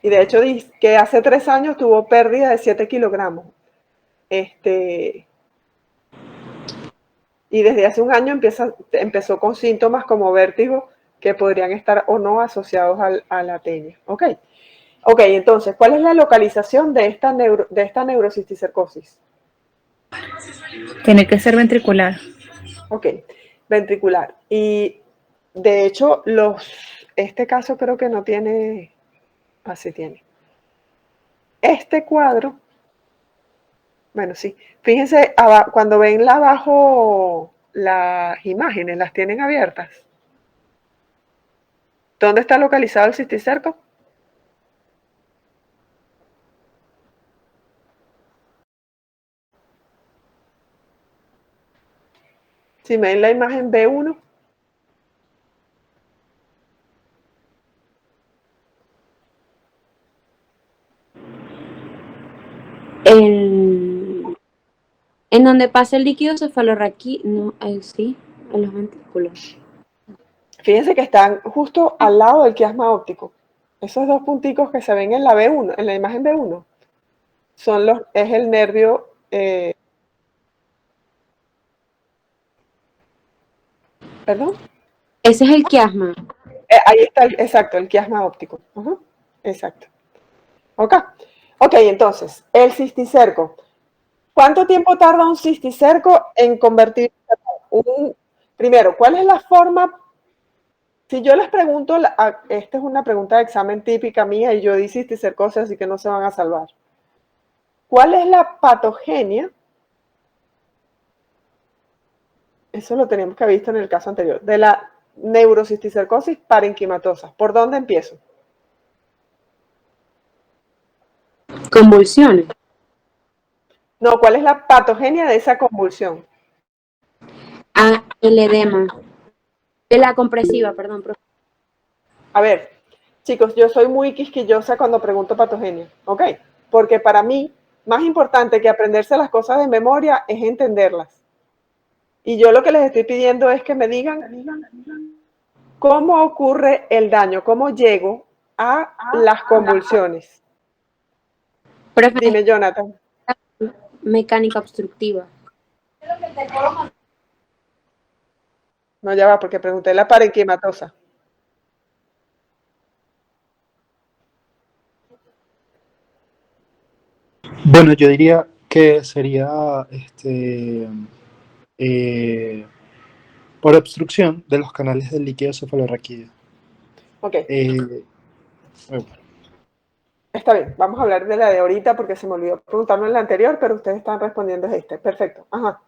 Y de hecho dice que hace 3 años tuvo pérdida de 7 kilogramos. Y desde hace un año empezó con síntomas como vértigo que podrían estar o no asociados a la tenia. Ok. Ok, entonces, ¿cuál es la localización de esta neurocisticercosis? Tiene que ser ventricular. Ok, ventricular. Y de hecho, este caso creo que no tiene, así tiene. Este cuadro, bueno, sí, fíjense, cuando ven abajo las imágenes, las tienen abiertas. ¿Dónde está localizado el cisticerco? Si ven la imagen B1, En donde pasa el líquido cefalorraquídeo, no, sí, en los ventrículos. fíjense que están justo al lado del quiasma óptico. Esos dos punticos que se ven en la B1, en la imagen B1, es el nervio. ¿Perdón? Ese es el quiasma. Ahí está, exacto, el quiasma óptico. Exacto. Ok, entonces, el cisticerco. ¿Cuánto tiempo tarda un cisticerco en convertirse primero, ¿cuál es la forma? Si yo les pregunto, esta es una pregunta de examen típica mía y yo di cisticercosis, así que no se van a salvar. ¿Cuál es la patogenia? Eso lo teníamos que haber visto en el caso anterior. De la neurocisticercosis parenquimatosa. ¿Por dónde empiezo? Convulsiones. No, ¿cuál es la patogenia de esa convulsión? El edema. De la compresiva, perdón. A ver, chicos, yo soy muy quisquillosa cuando pregunto patogenia, ¿ok? Porque para mí, más importante que aprenderse las cosas de memoria es entenderlas. Y yo lo que les estoy pidiendo es que me digan cómo ocurre el daño, cómo llego a las convulsiones. Dime, Jonathan. Mecánica obstructiva. No, ya va, porque pregunté la parenquimatosa. Bueno, yo diría que sería por obstrucción de los canales del líquido cefalorraquídeo. Ok. Está bien, vamos a hablar de la de ahorita porque se me olvidó preguntarlo en la anterior, pero ustedes están respondiendo este. Perfecto. Ajá.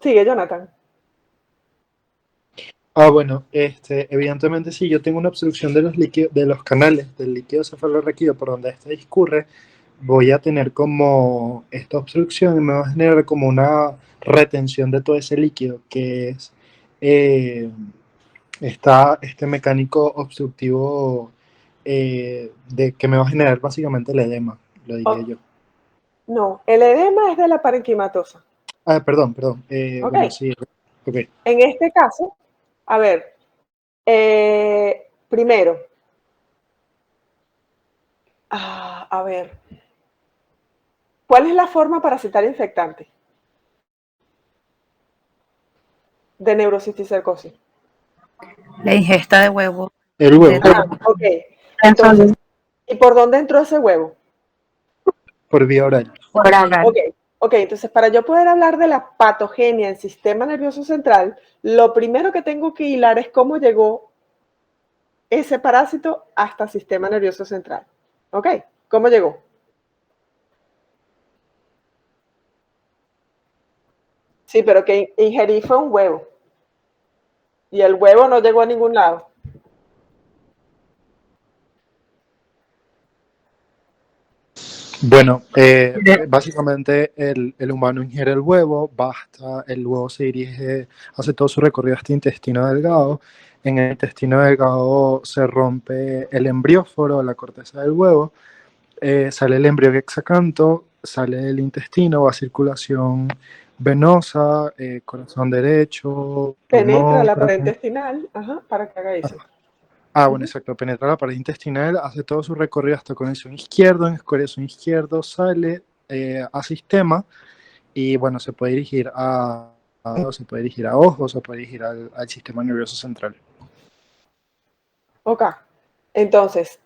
Sigue, Jonathan. Bueno, evidentemente si yo tengo una obstrucción de los canales del líquido cefalorraquídeo por donde este discurre, voy a tener como esta obstrucción y me va a generar como una retención de todo ese líquido que es este mecánico obstructivo de que me va a generar básicamente el edema, lo diría yo. No, el edema es de la parenquimatosa. Perdón. Ok. Bueno, sí, ok. En este caso, a ver, primero, a ver, ¿cuál es la forma parasitaria infectante de neurocisticercosis? La ingesta de huevo. El huevo. Ok. Entonces, ¿y por dónde entró ese huevo? Por vía oral. Ok, entonces para yo poder hablar de la patogenia en sistema nervioso central, lo primero que tengo que hilar es cómo llegó ese parásito hasta sistema nervioso central. ¿Ok? ¿Cómo llegó? Sí, pero que ingerí fue un huevo. Y el huevo no llegó a ningún lado. Bueno, básicamente el humano ingiere el huevo, el huevo se dirige, hace todo su recorrido hasta el intestino delgado. En el intestino delgado se rompe el embrióforo, la corteza del huevo, sale el embrión hexacanto, sale del intestino, va a circulación venosa, corazón derecho, Penetra pulmón. la pared intestinal, para que haga eso. Bueno, exacto, penetra la pared intestinal, hace todo su recorrido hasta conexión izquierdo, en el corazón izquierdo sale a sistema y bueno, se puede dirigir se puede dirigir a ojos, se puede dirigir al sistema nervioso central. Ok, entonces,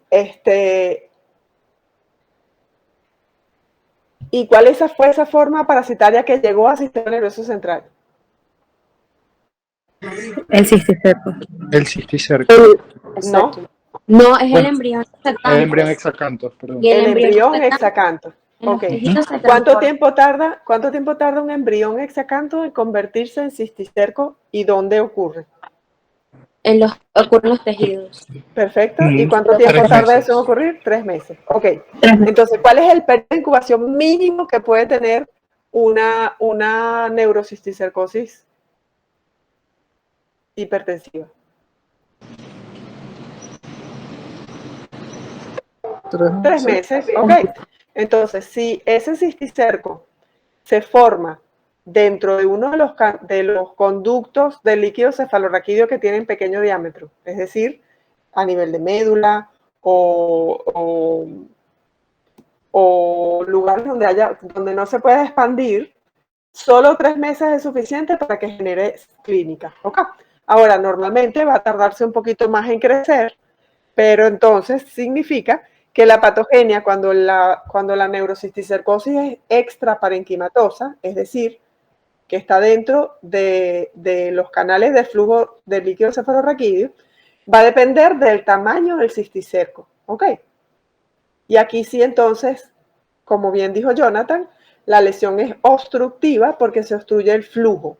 ¿y cuál fue esa forma parasitaria que llegó al sistema nervioso central? El cisticerco. El cisticerco. No, es el embrión hexacanto. El embrión hexacanto, perdón. Y el embrión hexacanto. Ok. ¿Cuánto tiempo tarda un embrión hexacanto en convertirse en cisticerco y dónde ocurre? Ocurren los tejidos. Perfecto. ¿Y cuánto tiempo tarda eso en ocurrir? 3 meses. Ok. Entonces, ¿cuál es el periodo de incubación mínimo que puede tener una neurocisticercosis hipertensiva? 3 meses. Ok. Entonces, si ese cisticerco se forma dentro de uno de los conductos del líquido cefalorraquídeo que tienen pequeño diámetro, es decir, a nivel de médula o lugares donde no se puede expandir, solo 3 meses es suficiente para que genere clínica. ¿Okay? Ahora, normalmente va a tardarse un poquito más en crecer, pero entonces significa que la patogenia, cuando la neurocisticercosis es extraparenquimatosa, es decir, que está dentro de los canales de flujo del líquido cefalorraquídeo, va a depender del tamaño del cisticerco. ¿Ok? Y aquí sí, entonces, como bien dijo Jonathan, la lesión es obstructiva porque se obstruye el flujo.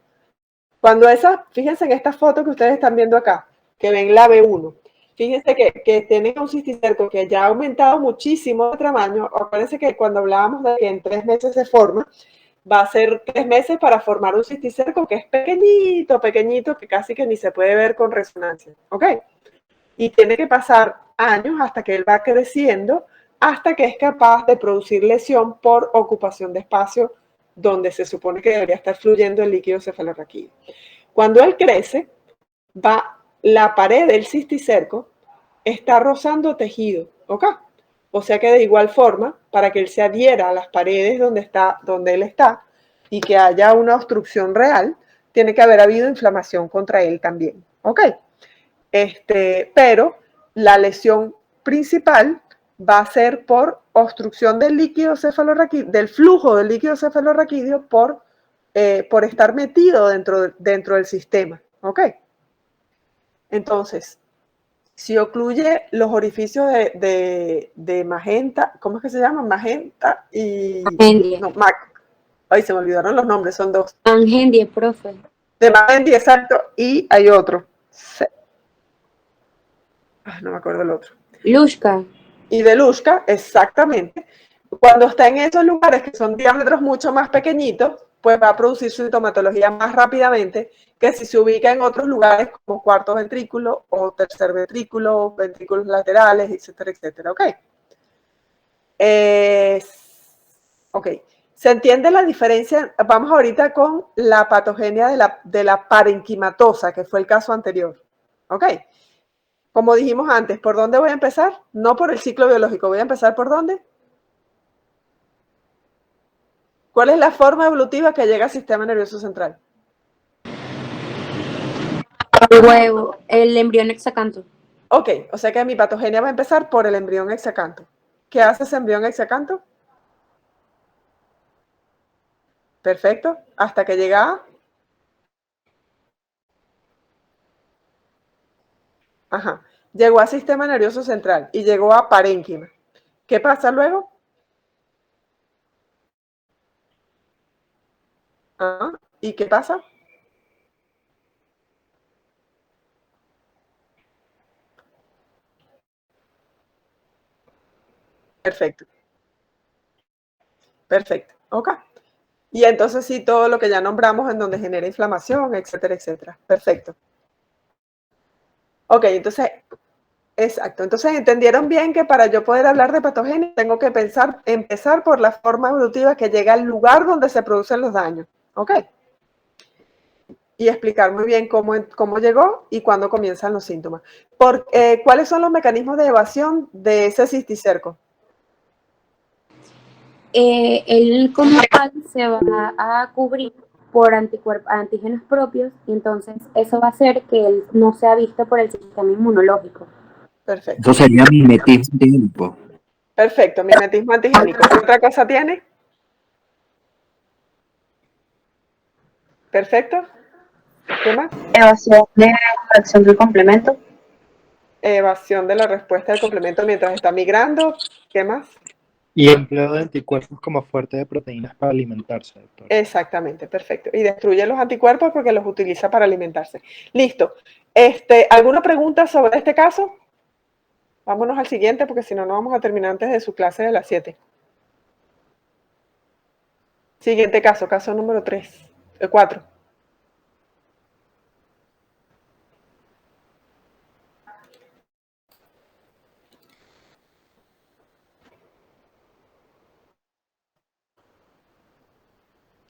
Fíjense en esta foto que ustedes están viendo acá, que ven la B1. Fíjense que tienen un cisticerco que ya ha aumentado muchísimo de tamaño. Acuérdense que cuando hablábamos de que en 3 meses se forma, va a ser 3 meses para formar un cisticerco que es pequeñito, que casi que ni se puede ver con resonancia. ¿Ok? Y tiene que pasar años hasta que él va creciendo, hasta que es capaz de producir lesión por ocupación de espacio donde se supone que debería estar fluyendo el líquido cefalorraquídeo. Cuando él crece, la pared del cisticerco está rozando tejido, ¿ok? O sea que de igual forma, para que él se adhiera a las paredes donde él está y que haya una obstrucción real, tiene que haber habido inflamación contra él también, ¿ok? Pero la lesión principal va a ser por obstrucción del líquido cefalorraquídeo, del flujo del líquido cefalorraquídeo por estar metido dentro del sistema, ¿ok? Entonces, si ocluye los orificios de magenta, ¿cómo es que se llama? Magenta y... Magendia. No, ay, se me olvidaron los nombres, son 2. Magendia, profe. De Magendia, exacto, y hay otro. No me acuerdo el otro. Lushka. Y de Lushka, exactamente, Cuando está en esos lugares que son diámetros mucho más pequeñitos, pues va a producir sintomatología más rápidamente que si se ubica en otros lugares como cuarto ventrículo o tercer ventrículo, ventrículos laterales, etcétera, etcétera. ¿Ok? Ok. ¿Se entiende la diferencia? Vamos ahorita con la patogenia de la parenquimatosa, que fue el caso anterior. ¿Ok? Como dijimos antes, ¿por dónde voy a empezar? No por el ciclo biológico. ¿Voy a empezar por dónde? ¿Cuál es la forma evolutiva que llega al sistema nervioso central? El huevo, el embrión hexacanto. Ok, o sea que mi patogenia va a empezar por el embrión hexacanto. ¿Qué hace ese embrión hexacanto? Perfecto, hasta que llega a... Ajá, llegó al sistema nervioso central y llegó a parénquima. ¿Qué pasa luego? Ah, ¿y qué pasa? Perfecto. Perfecto, ok. Y entonces sí, todo lo que ya nombramos en donde genera inflamación, etcétera, etcétera. Perfecto. Ok, entonces, exacto. Entonces, ¿entendieron bien que para yo poder hablar de patogenia tengo que empezar por la forma evolutiva que llega al lugar donde se producen los daños? Ok. Y explicar muy bien cómo llegó y cuándo comienzan los síntomas. ¿Cuáles son los mecanismos de evasión de ese cisticerco? Él como tal se va a cubrir por antígenos propios y entonces eso va a hacer que él no sea visto por el sistema inmunológico. Perfecto. Eso sería mimetismo antigénico. Perfecto, mimetismo antigénico. ¿Qué otra cosa tiene? Perfecto. ¿Qué más? Evasión de la acción del complemento. Evasión de la respuesta del complemento mientras está migrando. ¿Qué más? Y empleo de anticuerpos como fuente de proteínas para alimentarse, doctor. Exactamente, perfecto. Y destruye los anticuerpos porque los utiliza para alimentarse. Listo. ¿Alguna pregunta sobre este caso? Vámonos al siguiente porque si no, no vamos a terminar antes de su clase de las 7. Siguiente caso, caso número 4.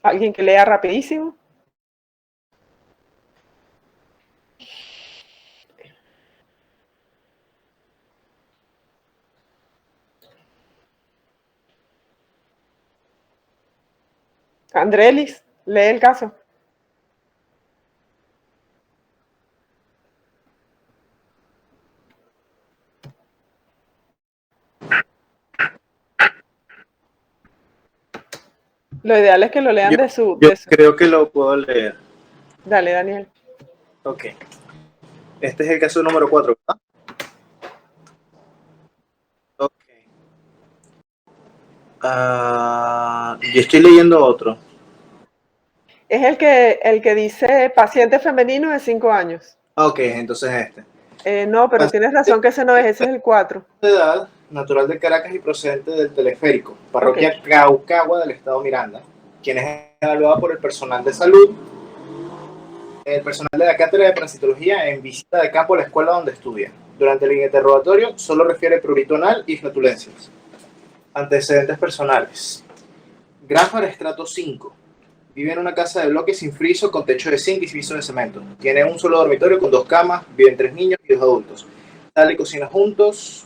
¿Alguien que lea rapidísimo? Andrelis, lee el caso. Lo ideal es que lo lean de su... Yo creo que lo puedo leer. Dale, Daniel. Ok. Este es el caso número 4, ¿verdad? Ok. Yo estoy leyendo otro. Es el que dice paciente femenino de 5 años. Ok, entonces este. No, pero tienes razón que ese no es, ese es el 4. De edad, natural de Caracas y procedente del Teleférico, parroquia Caucagua del estado Miranda, quien es evaluada por el personal de salud, el personal de la cátedra de parasitología en visita de campo a la escuela donde estudia. Durante el interrogatorio solo refiere prurito anal y flatulencias. Antecedentes personales. Grafar estrato 5. Vive en una casa de bloques sin friso con techo de zinc y piso de cemento. Tiene un solo dormitorio con 2 camas, viven 3 niños y 2 adultos. Sale y cocina juntos.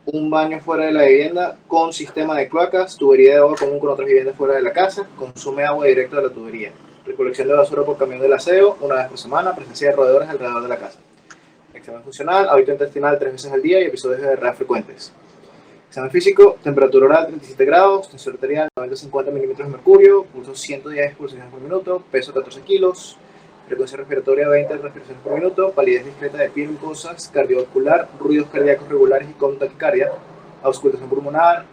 Un baño fuera de la vivienda con sistema de cloacas, tubería de agua común con otras viviendas fuera de la casa, consume agua directa de la tubería, recolección de basura por camión del aseo, una vez por semana, presencia de roedores alrededor de la casa. Examen funcional, hábito intestinal 3 veces al día y episodios de diarrea frecuentes. Examen físico, temperatura oral 37 grados, tensión arterial 90-50 milímetros de mercurio, pulso 110 pulsaciones por minuto, peso 14 kilos, frecuencia respiratoria 20 respiraciones por minuto, palidez discreta de piel mucosas, cardiovascular, ruidos cardíacos regulares y con taquicardia, auscultación pulmonar,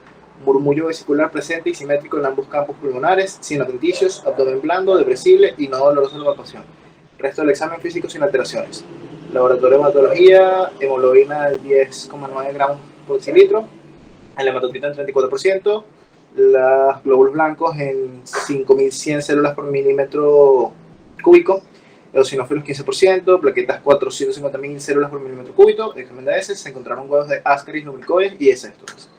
murmullo vesicular presente y simétrico en ambos campos pulmonares, sin adventicios, abdomen blando, depresible y no doloroso de evacuación. Resto del examen físico sin alteraciones. Laboratorio de hematología, hemoglobina de 10,9 gramos por decilitro, el hematocrito en 34%, los glóbulos blancos en 5.100 células por milímetro cúbico, eosinófilos 15%, plaquetas 450.000 células por milímetro cúbico, examen de heces, se encontraron huevos de Ascaris lumbricoides y esestos.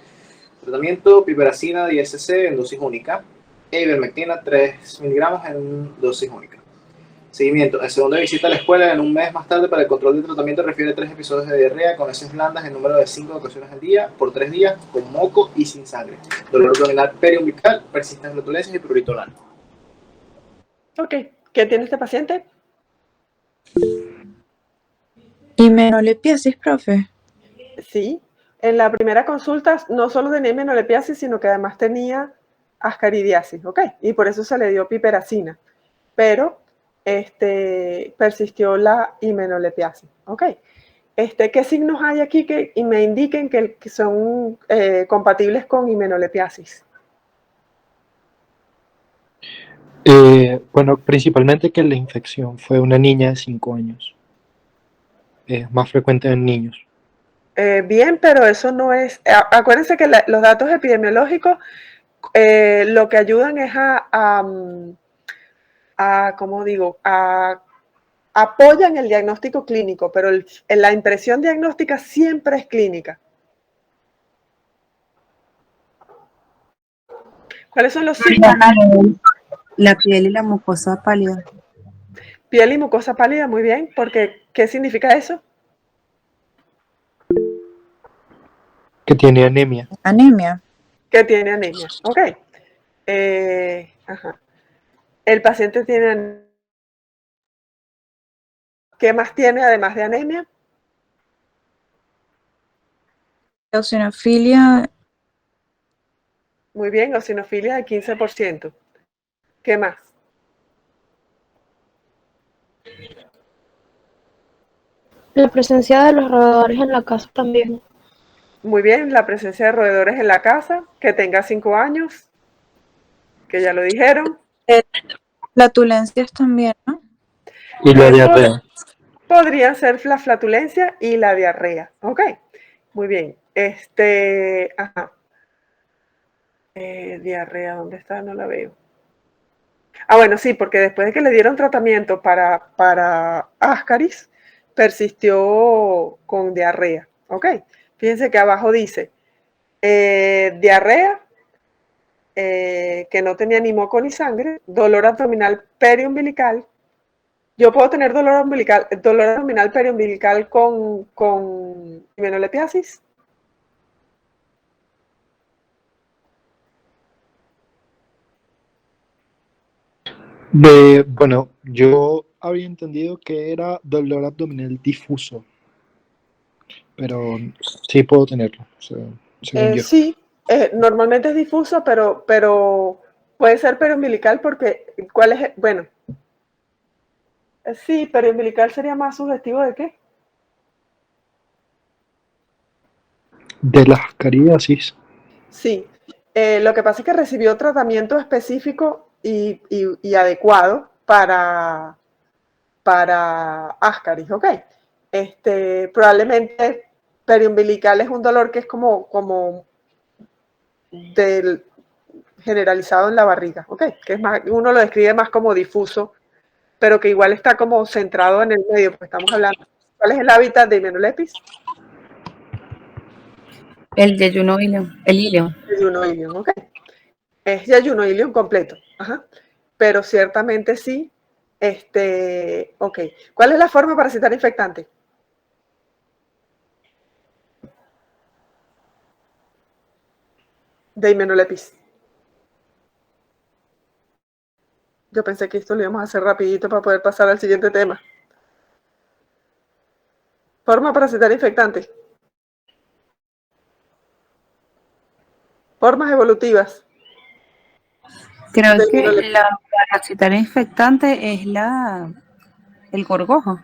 Tratamiento, piperacina 10 cc en dosis única, e ivermectina 3 miligramos en dosis única. Seguimiento, en segunda visita a la escuela en un mes más tarde para el control del tratamiento refiere 3 episodios de diarrea con heces blandas en número de 5 ocasiones al día, por 3 días, con moco y sin sangre. Dolor abdominal periumbilical, persistentes flatulencias y prurito oral. Ok, ¿qué tiene este paciente? Himenolepiasis, profe. Sí, en la primera consulta no solo tenía himenolepiasis, sino que además tenía ascaridiasis, ¿ok? Y por eso se le dio piperacina, pero persistió la himenolepiasis, ¿ok? ¿Qué signos hay aquí que me indiquen que son compatibles con himenolepiasis? Bueno, principalmente que la infección fue una niña de 5 años. Es más frecuente en niños. Bien, pero eso no es... Acuérdense que los datos epidemiológicos lo que ayudan es ¿cómo digo? Apoyan el diagnóstico clínico, pero la impresión diagnóstica siempre es clínica. ¿Cuáles son los signos? La piel y la mucosa pálida. Piel y mucosa pálida, muy bien, porque ¿qué significa eso? Que tiene anemia. Anemia. Que tiene anemia, ok. Ajá. El paciente tiene... ¿Qué más tiene además de anemia? Eosinofilia. Muy bien, eosinofilia de 15%. ¿Qué más? La presencia de los roedores en la casa también. Muy bien, la presencia de roedores en la casa, que tenga 5 años, que ya lo dijeron. Flatulencias también, ¿no? Y la diarrea. Podrían ser la flatulencia y la diarrea, ¿ok? Muy bien, ajá. Diarrea, ¿dónde está? No la veo. Ah, bueno, sí, porque después de que le dieron tratamiento para Ascaris, persistió con diarrea, ¿ok? Fíjense que abajo dice diarrea, que no tenía ni moco ni sangre, dolor abdominal periumbilical. Yo puedo tener dolor abdominal periumbilical con himenolepiasis. Bueno, yo había entendido que era dolor abdominal difuso, pero sí puedo tenerlo, según yo. Sí, normalmente es difuso, pero puede ser periumbilical porque, ¿cuál es? Bueno, sí, periumbilical sería más sugestivo ¿de qué? De la ascariasis. Sí, lo que pasa es que recibió tratamiento específico y adecuado para Ascaris, ¿ok? Probablemente periumbilical es un dolor que es como generalizado en la barriga, ¿ok? Que es más, uno lo describe más como difuso, pero que igual está como centrado en el medio, porque estamos hablando. ¿Cuál es el hábitat de Himenolepis? El yeyuno ilium. El ilium. Yeyuno ilium, ¿ok? Es yeyuno ilium completo, ajá. Pero ciertamente sí, ok. ¿Cuál es la forma parasitaria infectante? De Himenolepis. Yo pensé que esto lo íbamos a hacer rapidito para poder pasar al siguiente tema. Forma parasitaria infectante. Formas evolutivas. Creo que la parasitaria infectante es el gorgojo.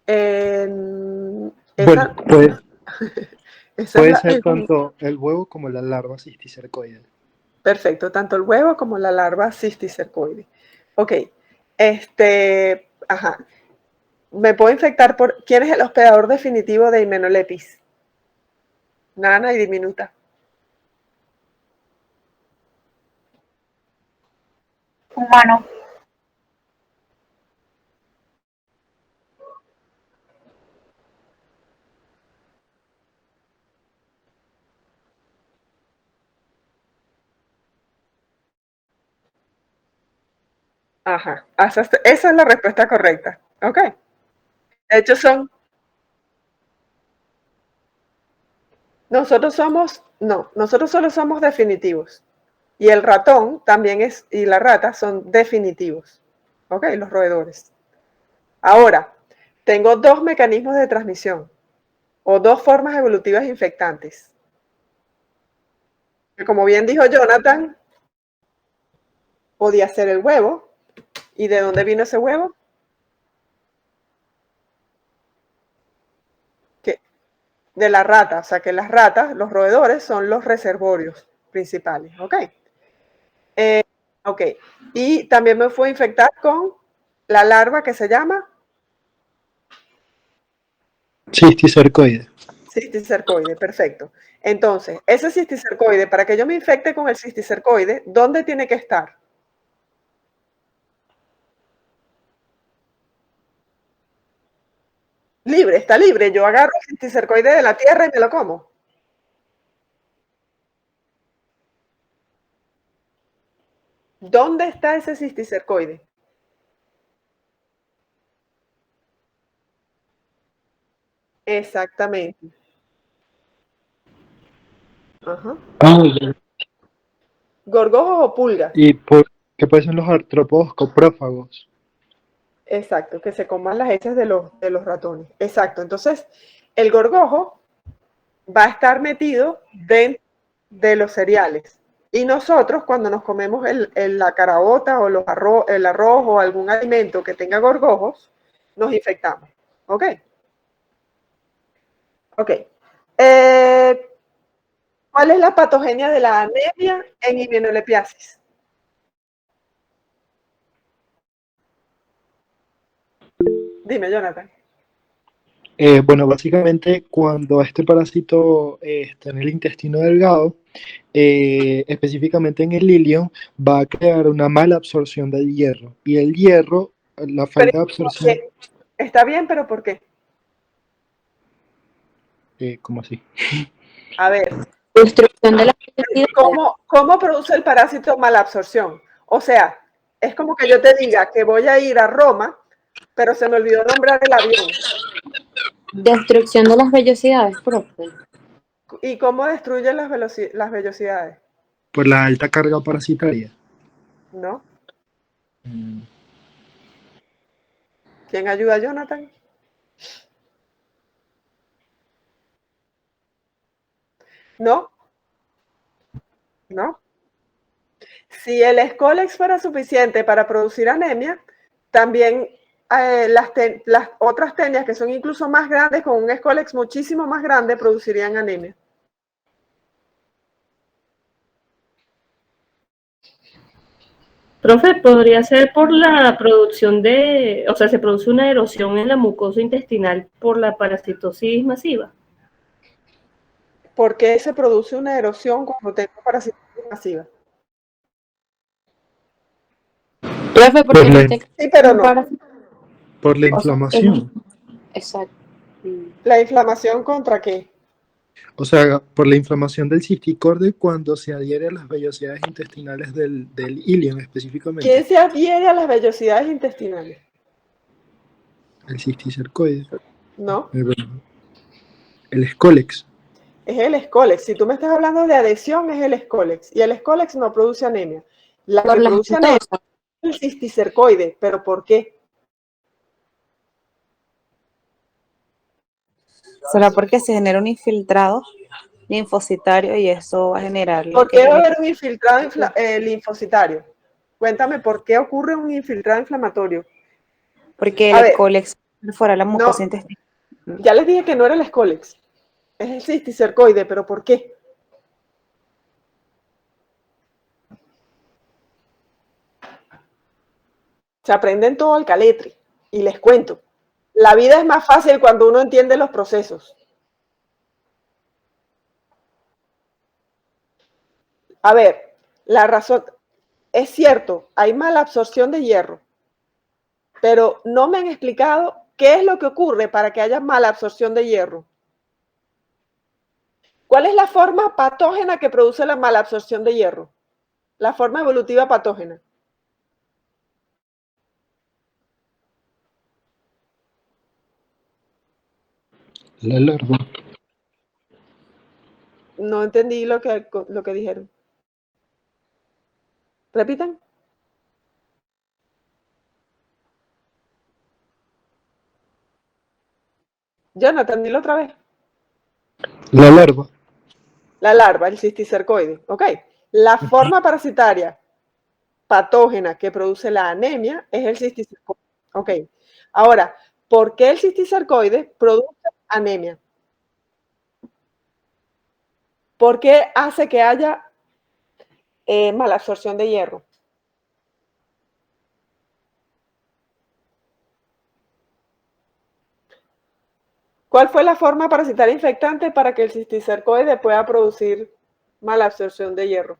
Bueno, puede ser tanto el huevo como la larva cisticercoide. Perfecto, tanto el huevo como la larva cisticercoide. Ok, ajá. Me puedo infectar por... ¿Quién es el hospedador definitivo de Himenolepis? Nana y diminuta. humano. Ajá, esa es la respuesta correcta. Ok. De hecho nosotros solo somos definitivos. Y el ratón también y la rata son definitivos. Ok, los roedores. Ahora, tengo dos mecanismos de transmisión o dos formas evolutivas infectantes. Que como bien dijo Jonathan, podía ser el huevo. ¿Y de dónde vino ese huevo? De la rata, o sea que las ratas, los roedores, son los reservorios principales, ¿ok? Ok, y también me fue a infectar con la larva que se llama Cisticercoide. cisticercoide, perfecto. Entonces, ese cisticercoide, para que yo me infecte con el cisticercoide, ¿dónde tiene que estar? Libre, está libre. Yo agarro el cisticercoide de la tierra y me lo como. ¿Dónde está ese cisticercoide? Exactamente. Ajá. ¿Gorgojos o pulgas? ¿Y qué pueden ser los artrópodos coprófagos? Exacto, que se coman las heces de los ratones. Exacto. Entonces, el gorgojo va a estar metido dentro de los cereales. Y nosotros, cuando nos comemos la caraota o el arroz o algún alimento que tenga gorgojos, nos infectamos. ¿Ok? Ok. ¿Cuál es la patogenia de la anemia en hemianoperiasis? Dime, Jonathan. Bueno, básicamente cuando este parásito está en el intestino delgado, específicamente en el ilion, va a crear una mala absorción del hierro. Y el hierro, la falta de absorción... Está bien, pero ¿por qué? ¿Cómo así? A ver. Destrucción de la velocidad. ¿Cómo produce el parásito mala absorción? O sea, es como que yo te diga que voy a ir a Roma, pero se me olvidó nombrar el avión. Destrucción de las vellosidades, profe. ¿Y cómo destruye las vellosidades? Por la alta carga parasitaria. ¿No? ¿Quién ayuda a Jonathan? ¿No? ¿No? Si el Escolex fuera suficiente para producir anemia, también las otras tenias que son incluso más grandes, con un Escolex muchísimo más grande, producirían anemia. Profe, podría ser por la producción o sea, se produce una erosión en la mucosa intestinal por la parasitosis masiva. ¿Por qué se produce una erosión cuando tengo parasitosis masiva? Profe, porque sí, pero no. Por la inflamación. Exacto. ¿La inflamación contra qué? O sea, por la inflamación del cisticercoide cuando se adhiere a las vellosidades intestinales del ilion específicamente. ¿Quién se adhiere a las vellosidades intestinales? El cisticercoide. No. El Escolex. Es el Escolex. Si tú me estás hablando de adhesión, es el Escolex. Y el Escolex no produce anemia. La que produce anemia es el cisticercoide. ¿Pero por qué? ¿Será porque se genera un infiltrado linfocitario y eso va a generar... ¿Por qué va a haber un infiltrado linfocitario? Cuéntame, ¿por qué ocurre un infiltrado inflamatorio? Porque el Escolex perfora la mucosa intestinal. Ya les dije que no era el Escolex. Es el cisticercoide, ¿pero por qué? Se aprenden todo al caletre. Y les cuento. La vida es más fácil cuando uno entiende los procesos. A ver, la razón... es cierto, hay mala absorción de hierro, pero no me han explicado qué es lo que ocurre para que haya mala absorción de hierro. ¿Cuál es la forma patógena que produce la mala absorción de hierro? La forma evolutiva patógena. La larva. No entendí lo que dijeron. ¿Repitan? Jonathan, dilo otra vez. La larva. La larva, el cisticercoide. Ok. La forma parasitaria patógena que produce la anemia es el cisticercoide. Ok. Ahora, ¿por qué el cisticercoide produce anemia? ¿Por qué hace que haya malabsorción de hierro? ¿Cuál fue la forma parasitaria infectante para que el cisticercoide pueda producir malabsorción de hierro?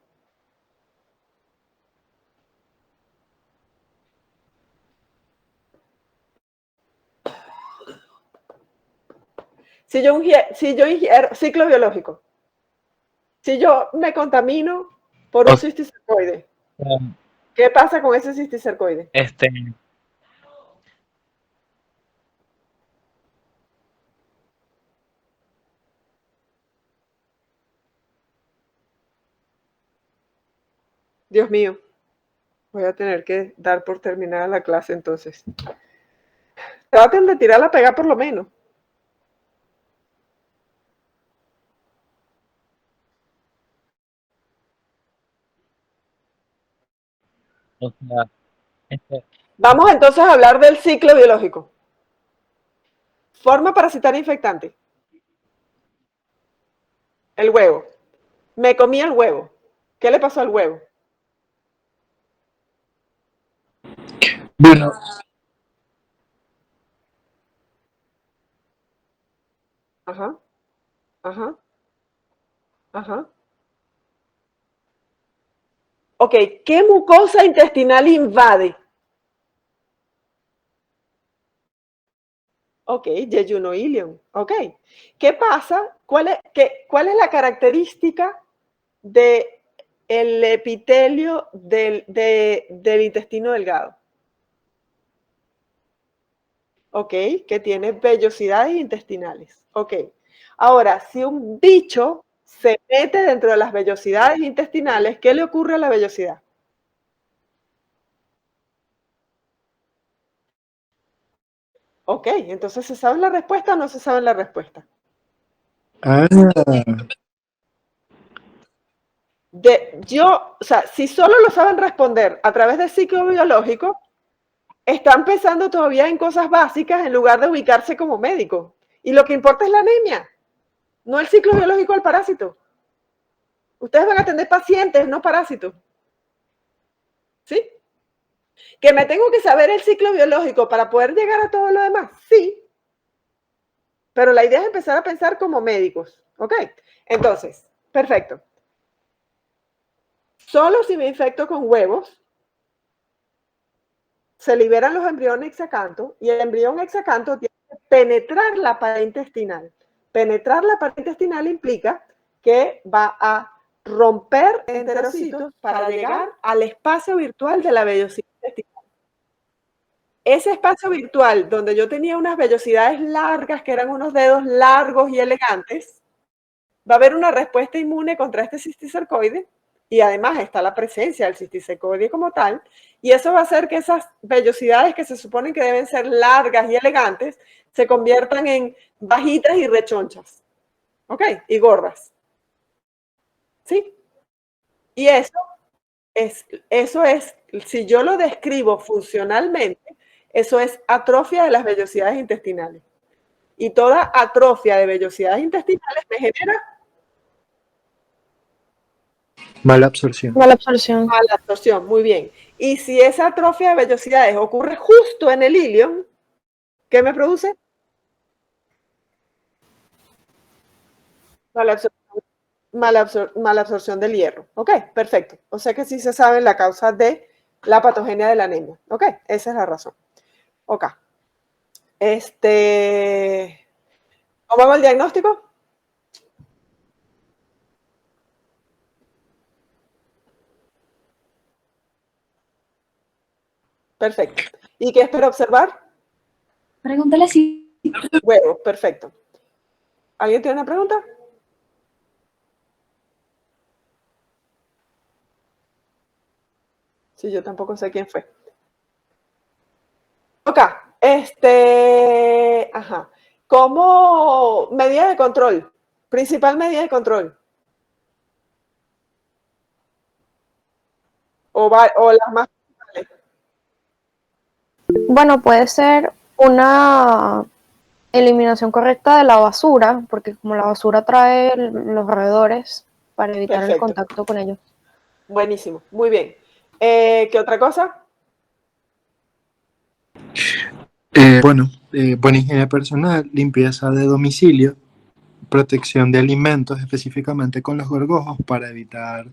Si yo ingiero ciclo biológico, si yo me contamino por un cisticercoide, ¿qué pasa con ese cisticercoide? Dios mío, voy a tener que dar por terminada la clase entonces. Traten de tirar la pega por lo menos. Vamos entonces a hablar del ciclo biológico. Forma parasitaria infectante. El huevo. Me comí el huevo. ¿Qué le pasó al huevo? Bueno, Ajá, ajá, ajá. Ok, ¿qué mucosa intestinal invade? Ok, Jejunal. Ok. ¿Qué pasa? ¿Cuál es la característica del epitelio del intestino delgado? Ok, que tiene vellosidades intestinales. Ok. Ahora, si un bicho se mete dentro de las vellosidades intestinales, ¿qué le ocurre a la vellosidad? Ok, entonces ¿se sabe la respuesta o no se sabe la respuesta? ah, O sea, si solo lo saben responder a través del ciclo biológico, están pensando todavía en cosas básicas en lugar de ubicarse como médico. Y lo que importa es la anemia, no el ciclo biológico del parásito. Ustedes van a atender pacientes, no parásitos. ¿Sí? ¿Que me tengo que saber el ciclo biológico para poder llegar a todo lo demás? Sí. Pero la idea es empezar a pensar como médicos. ¿Ok? Entonces, perfecto. Solo si me infecto con huevos, se liberan los embriones hexacanto y el embrión hexacanto tiene que penetrar la pared intestinal. Penetrar la pared intestinal implica que va a romper enterocitos para llegar al espacio virtual de la vellosidad intestinal. Ese espacio virtual donde yo tenía unas vellosidades largas, que eran unos dedos largos y elegantes, va a haber una respuesta inmune contra este cisticercoide y además está la presencia del cisticercoide como tal, y eso va a hacer que esas vellosidades que se suponen que deben ser largas y elegantes se conviertan en bajitas y rechonchas, ¿ok? Y gordas. ¿Sí? Y eso es, si yo lo describo funcionalmente, eso es atrofia de las vellosidades intestinales. Y toda atrofia de vellosidades intestinales me genera mala absorción. Mala absorción. mala absorción, muy bien. Y si esa atrofia de vellosidades ocurre justo en el ilion, ¿qué me produce? Mala absorción. malabsorción del hierro. Ok, perfecto. O sea que sí se sabe la causa de la patogenia de la anemia. Ok, esa es la razón. Ok. ¿Cómo hago el diagnóstico? Perfecto. ¿Y qué espero observar? Pregúntale si... Huevo, perfecto. ¿Alguien tiene una pregunta? Sí, yo tampoco sé quién fue. Ok, ajá. ¿Cómo medida de control? Principal medida de control. O las más principales. Bueno, puede ser una eliminación correcta de la basura, porque como la basura trae los roedores para evitar el Perfecto. contacto con ellos. Buenísimo, muy bien. ¿Qué otra cosa? Bueno, buena higiene personal, limpieza de domicilio, protección de alimentos, específicamente con los gorgojos, para evitar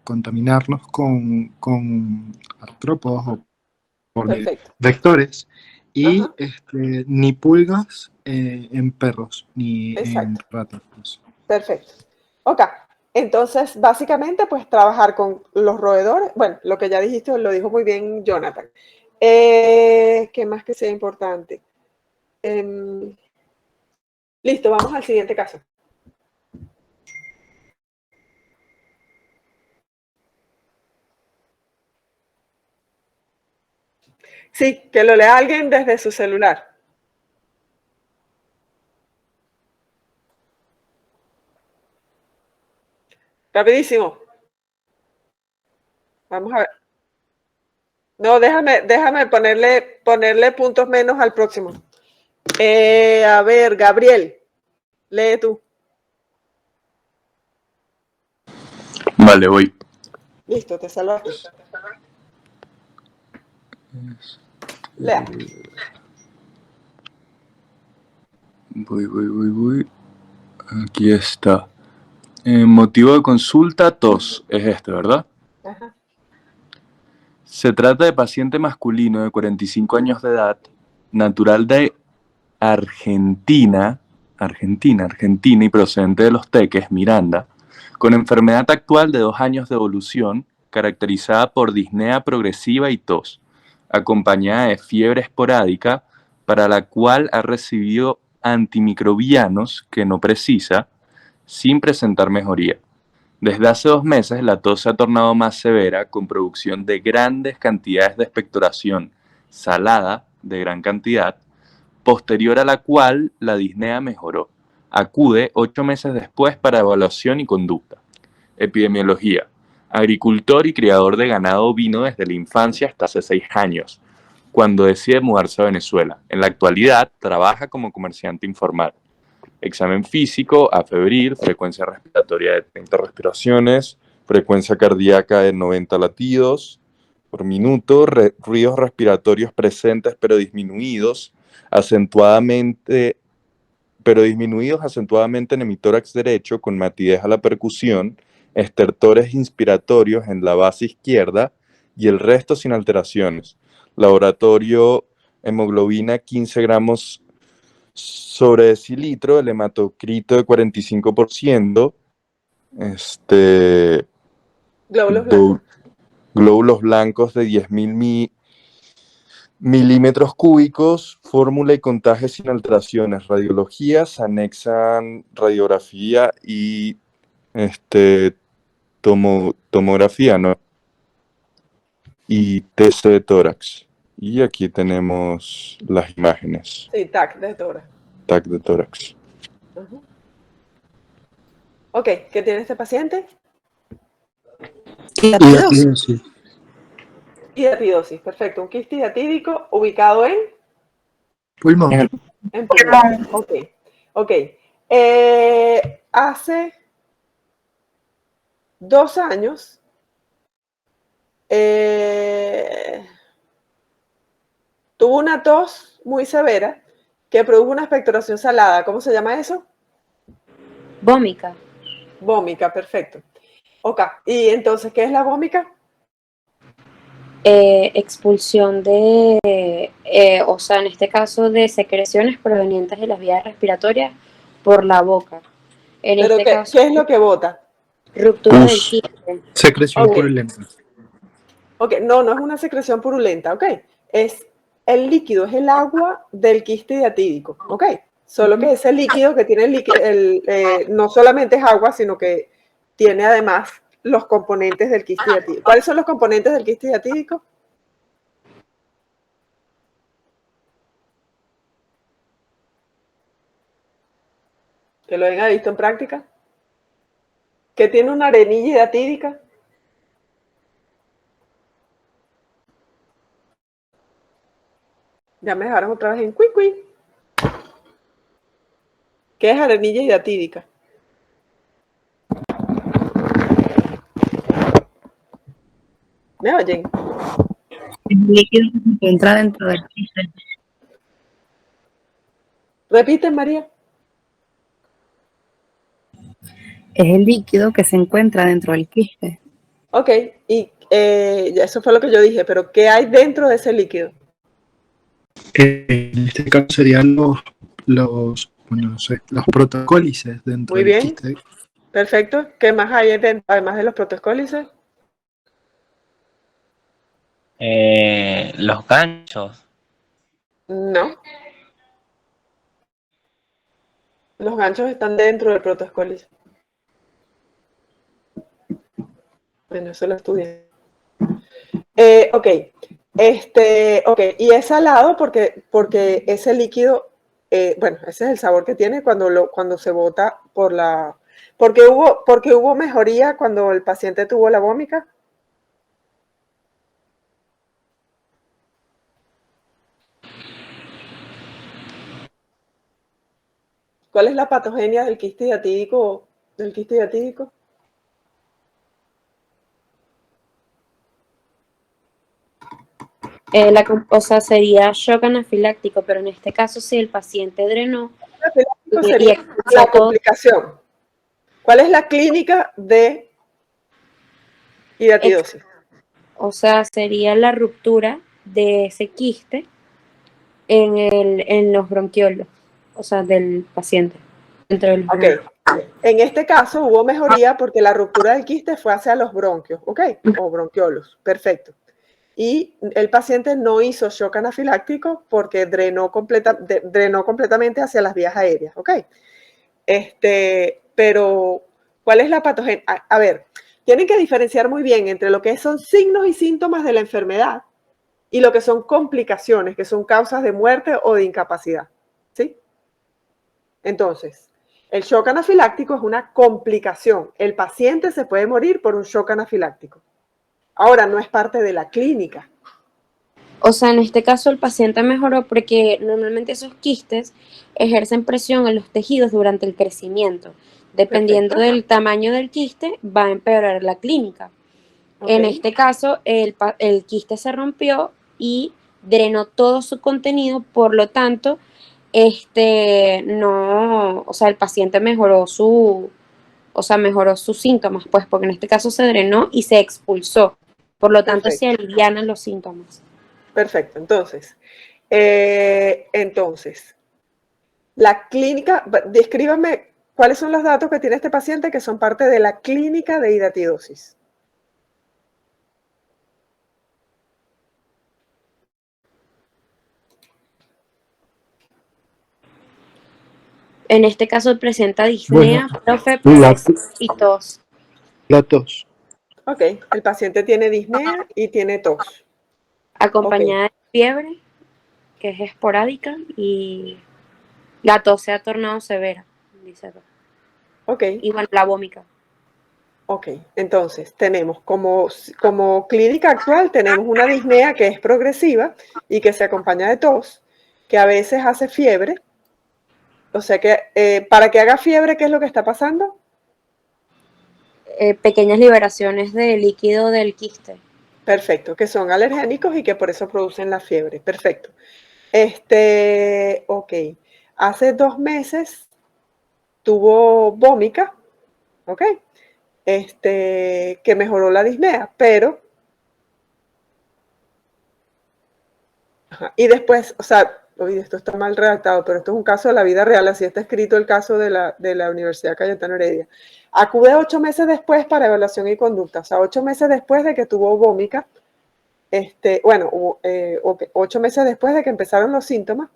contaminarnos con artrópodos o por Perfecto. vectores. Y Ajá. Ni pulgas en perros, ni en Exacto. ratas. Perfecto. Ok. Entonces, básicamente, pues trabajar con los roedores. Bueno, lo que ya dijiste, lo dijo muy bien Jonathan. ¿Qué más que sea importante? Listo, vamos al siguiente caso. Sí, que lo lea alguien desde su celular. Rapidísimo. Vamos a ver. No, déjame ponerle puntos menos al próximo. A ver, Gabriel, lee tú. Vale, voy. Listo, te salvaste. Lea. Voy. Aquí está. Motivo de consulta, tos. Es este, ¿verdad? Ajá. Se trata de paciente masculino de 45 años de edad, natural de Argentina y procedente de Los Teques, Miranda, con enfermedad actual de 2 años de evolución, caracterizada por disnea progresiva y tos, acompañada de fiebre esporádica, para la cual ha recibido antimicrobianos que no precisa, sin presentar mejoría. Desde hace 2 meses la tos se ha tornado más severa, con producción de grandes cantidades de expectoración salada de gran cantidad, posterior a la cual la disnea mejoró. Acude 8 meses después para evaluación y conducta. Epidemiología. Agricultor y criador de ganado ovino desde la infancia hasta hace 6 años, cuando decide mudarse a Venezuela. En la actualidad trabaja como comerciante informal. Examen físico, afebril, frecuencia respiratoria de 30 respiraciones, frecuencia cardíaca de 90 latidos por minuto, ruidos respiratorios presentes pero disminuidos acentuadamente en hemitórax derecho con matidez a la percusión, estertores inspiratorios en la base izquierda y el resto sin alteraciones. Laboratorio hemoglobina 15 gramos sobre decilitro, el hematocrito de 45%, Glóbulos blancos. glóbulos blancos de 10.000 milímetros cúbicos, fórmula y contaje sin alteraciones. Radiologías anexan radiografía y tomografía, ¿no? Y test de tórax. Y aquí tenemos las imágenes. Sí, TAC de tórax. TAC de tórax. Uh-huh. Ok, ¿qué tiene este paciente? Hidratidosis. Hidatidosis, perfecto. Un quiste hidatídico ubicado en Pulmón. En pulmón. Ok. Hace 2 años tuvo una tos muy severa que produjo una expectoración salada. ¿Cómo se llama eso? Vómica. Vómica, perfecto. Ok, y entonces, ¿qué es la vómica? Expulsión o sea, en este caso de secreciones provenientes de las vías respiratorias por la boca. En Pero este caso, ¿qué es lo que bota? ruptura del quiste. Secreción Ok. purulenta. Ok, no es una secreción purulenta, ok. Es el líquido, es el agua del quiste diatídico, ok. Solo que ese líquido que tiene no solamente es agua, sino que tiene además los componentes del quiste diatídico. ¿Cuáles son los componentes del quiste diatídico? Que lo hayan visto en práctica. ¿Que tiene una arenilla hidatídica? Ya me dejaron otra vez en cuí. ¿Qué es arenilla hidatídica? ¿Me oyen? El líquido que se encuentra dentro del quiste. Repite, María. Es el líquido que se encuentra dentro del quiste. Ok, y eso fue lo que yo dije, pero ¿qué hay dentro de ese líquido? En este caso serían los protocólices dentro Muy del bien, quiste. perfecto. ¿Qué más hay dentro, además de los protocólices? Los ganchos. No. Los ganchos están dentro del protocólice. Bueno, eso lo estudié. Ok. Ok, y es salado porque ese líquido, bueno, ese es el sabor que tiene cuando se bota por la... porque hubo mejoría cuando el paciente tuvo la vómica. ¿Cuál es la patogenia del quiste diatídico? O sea, sería shock anafiláctico, pero en este caso, si el paciente drenó y Sería expulsó la todo, complicación. ¿Cuál es la clínica de hidatidosis? o sea, sería la ruptura de ese quiste en los bronquiolos, o sea, del paciente. Dentro del Ok. En este caso hubo mejoría porque la ruptura del quiste fue hacia los bronquios, ¿ok? O bronquiolos, perfecto. Y el paciente no hizo shock anafiláctico porque drenó completamente hacia las vías aéreas, ¿ok? Pero, ¿cuál es la patogenia? A ver, tienen que diferenciar muy bien entre lo que son signos y síntomas de la enfermedad y lo que son complicaciones, que son causas de muerte o de incapacidad, ¿sí? Entonces, el shock anafiláctico es una complicación. El paciente se puede morir por un shock anafiláctico. Ahora, no es parte de la clínica. O sea, en este caso el paciente mejoró porque normalmente esos quistes ejercen presión en los tejidos durante el crecimiento. Dependiendo del tamaño del quiste, va a empeorar la clínica. En este caso, el quiste se rompió y drenó todo su contenido, por lo tanto, o sea, el paciente mejoró mejoró sus síntomas, pues, porque en este caso se drenó y se expulsó. Por lo tanto, se alivianan los síntomas. Perfecto, entonces, la clínica, descríbame cuáles son los datos que tiene este paciente que son parte de la clínica de hidatidosis. En este caso presenta disnea, profe, y tos. La tos. Ok, el paciente tiene disnea y tiene tos. Acompañada de fiebre, que es esporádica, y la tos se ha tornado severa, dice. Ok. Y bueno, la vómica. Ok, entonces tenemos como clínica actual, tenemos una disnea que es progresiva y que se acompaña de tos, que a veces hace fiebre. O sea que para que haga fiebre, ¿qué es lo que está pasando? Pequeñas liberaciones de líquido del quiste. Perfecto, que son alergénicos y que por eso producen la fiebre. Perfecto. Ok, hace 2 meses tuvo vómica, ¿ok? Que mejoró la disnea, pero... Y después, o sea, oye, esto está mal redactado, pero esto es un caso de la vida real, así está escrito el caso de la Universidad Cayetano Heredia. Acude 8 meses después para evaluación y conducta, o sea, 8 meses después de que tuvo vómica, 8 meses después de que empezaron los síntomas,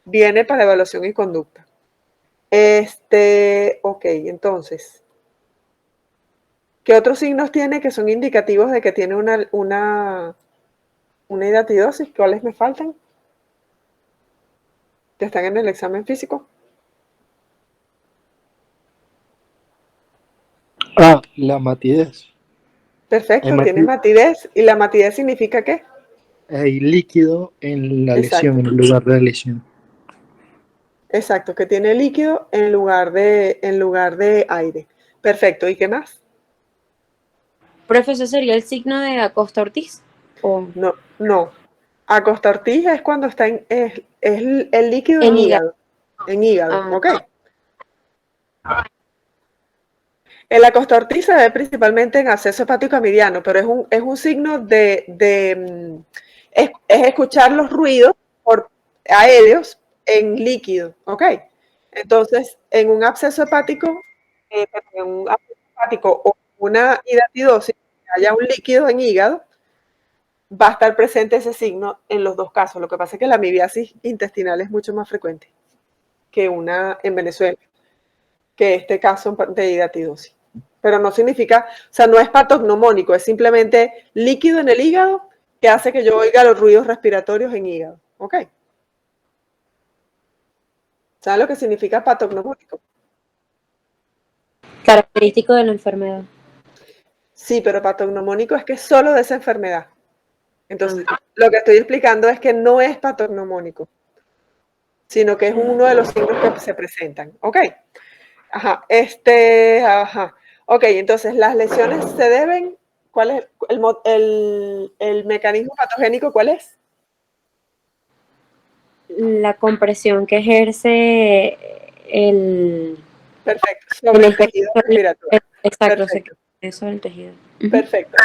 viene para evaluación y conducta. Ok, entonces, ¿qué otros signos tiene que son indicativos de que tiene una hidatidosis? ¿Cuáles me faltan? ¿Que están en el examen físico? La matidez. Perfecto, tiene matidez. ¿Y la matidez significa qué? Hay líquido en la Exacto. lesión, en el lugar de la lesión. Exacto, que tiene líquido en lugar de aire. Perfecto, ¿y qué más? Profe, ¿eso sería el signo de Acosta-Ortiz? No. Acosta-Ortiz es cuando está es el líquido En en hígado. hígado. En hígado, Ah. ¿ok? El Acosta-Ortiz se ve principalmente en absceso hepático amidiano, pero es un signo es escuchar los ruidos aéreos en líquido, ¿ok? Entonces, en un absceso hepático, o una hidatidosis, que haya un líquido en hígado, va a estar presente ese signo en los dos casos. Lo que pasa es que la amibiasis intestinal es mucho más frecuente que una en Venezuela, que este caso de hidatidosis. Pero no significa, o sea, no es patognomónico, es simplemente líquido en el hígado que hace que yo oiga los ruidos respiratorios en hígado. ¿Ok? ¿Saben lo que significa patognomónico? Característico de la enfermedad. Sí, pero patognomónico es que es solo de esa enfermedad. Entonces, lo que estoy explicando es que no es patognomónico, sino que es uno de los signos que se presentan. ¿Ok? Ajá. Ok, entonces las lesiones se deben, ¿cuál es el mecanismo patogénico? ¿Cuál es? La compresión que ejerce el... Perfecto, sobre el tejido respiratorio. Exacto, Perfecto. eso del tejido. Perfecto.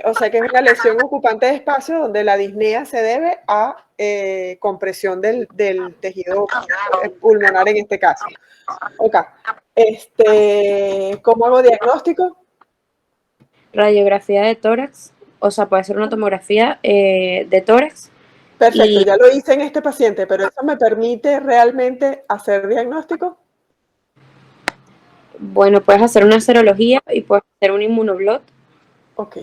O sea que es una lesión ocupante de espacio donde la disnea se debe a compresión del tejido pulmonar en este caso. Ok. ¿Cómo hago diagnóstico? Radiografía de tórax, o sea, puede ser una tomografía de tórax. Perfecto, ya lo hice en este paciente, pero ¿eso me permite realmente hacer diagnóstico? Bueno, puedes hacer una serología y puedes hacer un inmunoblot. Ok,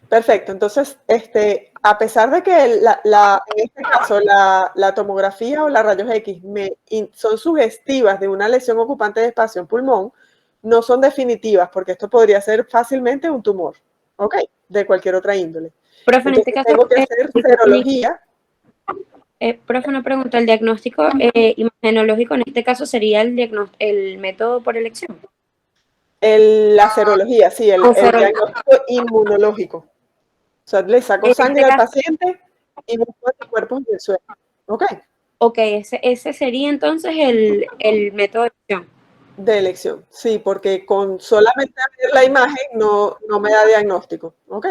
perfecto. Entonces, a pesar de que en este caso la tomografía o las rayos X son sugestivas de una lesión ocupante de espacio en pulmón, no son definitivas, porque esto podría ser fácilmente un tumor, ¿ok? De cualquier otra índole. Profe, en este caso, tengo que hacer serología. Profe, una pregunta, ¿el diagnóstico imagenológico en este caso sería el método por elección? La serología, sí, el diagnóstico inmunológico. O sea, le saco sangre al paciente y busco anticuerpos del suelo. ¿Ok? Ok, ese sería entonces el método de elección. De elección, sí, porque con solamente ver la imagen no me da diagnóstico. ¿Ok?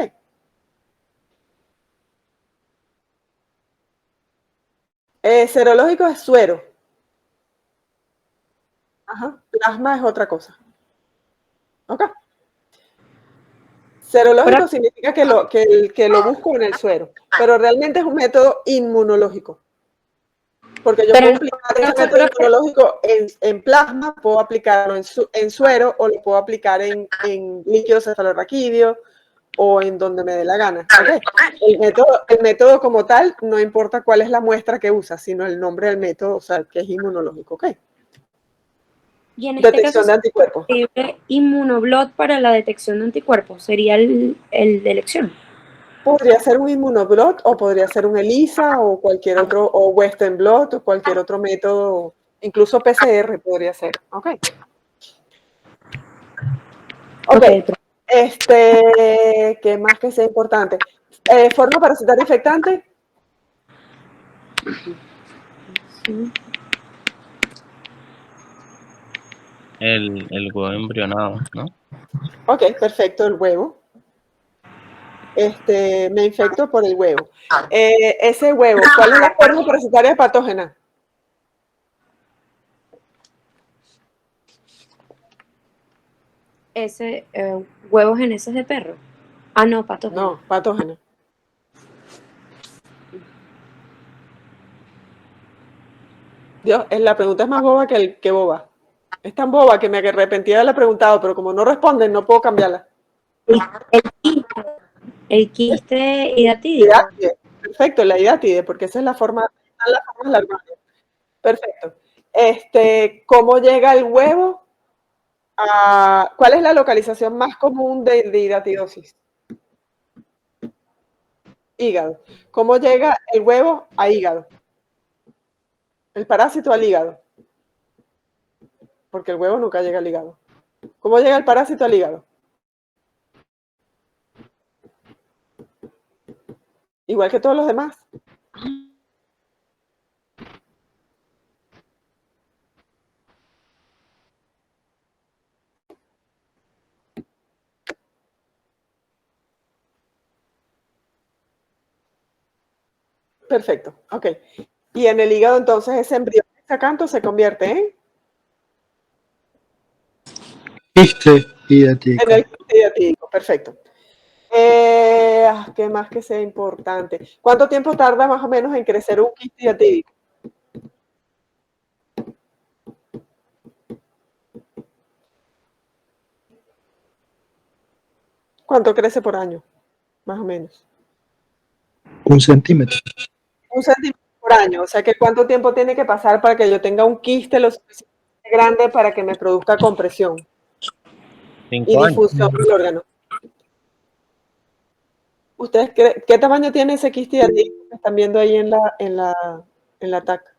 Serológico es suero. Ajá. Plasma es otra cosa. ¿Ok? Serológico significa que lo busco en el suero, pero realmente es un método inmunológico. Porque yo puedo aplicar ese método inmunológico en plasma, puedo aplicarlo en suero o lo puedo aplicar en líquido cefalorraquídeo o en donde me dé la gana. ¿Okay? El método como tal, no importa cuál es la muestra que usa, sino el nombre del método, o sea, que es inmunológico. ¿Ok? Y en detección este caso, de anticuerpos. Inmunoblot para la detección de anticuerpos sería el de elección. Podría ser un inmunoblot o podría ser un ELISA o cualquier otro, o Western blot o cualquier otro método, incluso PCR podría ser. Ok. Ok. ¿Qué más que sea importante? ¿Forma parasitaria infectante? Sí. el huevo embrionado, ¿no? Ok, perfecto, el huevo. Me infecto por el huevo. Ese huevo, ¿cuál es la forma parasitaria patógena? Ese, huevos en heces de perro. Ah, no, patógeno. No, patógena. Dios, la pregunta es más boba que boba. Es tan boba que me arrepentí de haberla preguntado, pero como no responden, no puedo cambiarla. El quiste hidatídico. Hidátide. Perfecto, la hidátide, porque esa es la forma, están las formas larvales. Perfecto. ¿Cómo llega el huevo? ¿Cuál es la localización más común de hidatidosis? Hígado. ¿Cómo llega el huevo a hígado? El parásito al hígado. Porque el huevo nunca llega al hígado. ¿Cómo llega el parásito al hígado? Igual que todos los demás. Perfecto, ok. Y en el hígado entonces ese embrión sacanto se convierte en Quiste hidatídico. en el quiste hidatídico, perfecto. ¿Qué más que sea importante? ¿Cuánto tiempo tarda más o menos en crecer un quiste hidatídico? ¿Cuánto crece por año? Más o menos. 1 centímetro. 1 centímetro por año. O sea que ¿cuánto tiempo tiene que pasar para que yo tenga un quiste lo suficientemente grande para que me produzca compresión 5 y años. difusión del órgano? ¿Ustedes qué tamaño tiene ese quiste hidatídico que están viendo ahí en la TAC?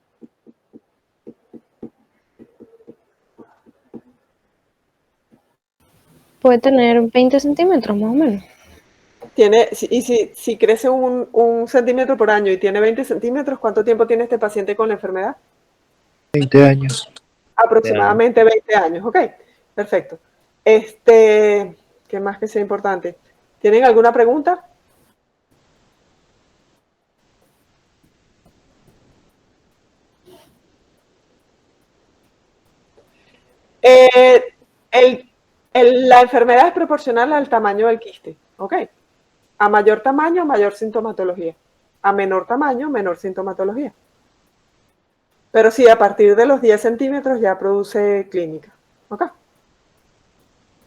Puede tener 20 centímetros más o menos. Y si crece un centímetro por año y tiene 20 centímetros, ¿cuánto tiempo tiene este paciente con la enfermedad? 20 años. Aproximadamente 20 años, ok, perfecto. ¿Qué más que sea importante? ¿Tienen alguna pregunta? La enfermedad es proporcional al tamaño del quiste, ¿ok? A mayor tamaño, mayor sintomatología. A menor tamaño, menor sintomatología. Pero sí, a partir de los 10 centímetros ya produce clínica, ¿ok?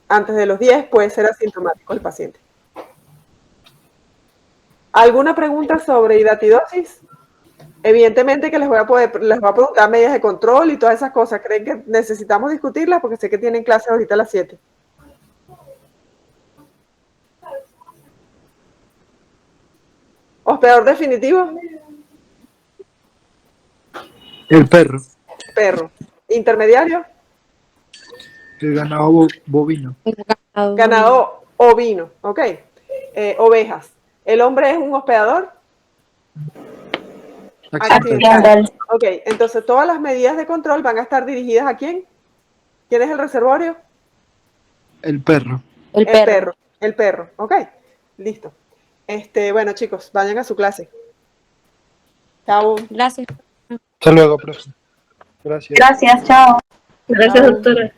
Antes de los 10 puede ser asintomático el paciente. ¿Alguna pregunta sobre hidatidosis? Evidentemente que les voy a preguntar medidas de control y todas esas cosas. ¿Creen que necesitamos discutirlas? Porque sé que tienen clases ahorita a las 7. ¿Hospedador definitivo? El perro. Perro. ¿Intermediario? El ganado bovino. Ganado ovino, ok. Ovejas. ¿El hombre es un hospedador? Accidental. Ok, entonces todas las medidas de control van a estar dirigidas ¿a quién? ¿Quién es el reservorio? El perro. El perro. El perro, ok. Listo. Bueno, chicos, vayan a su clase. Chao. Gracias. Hasta luego, profe. Gracias. Gracias, chao. Gracias, doctora.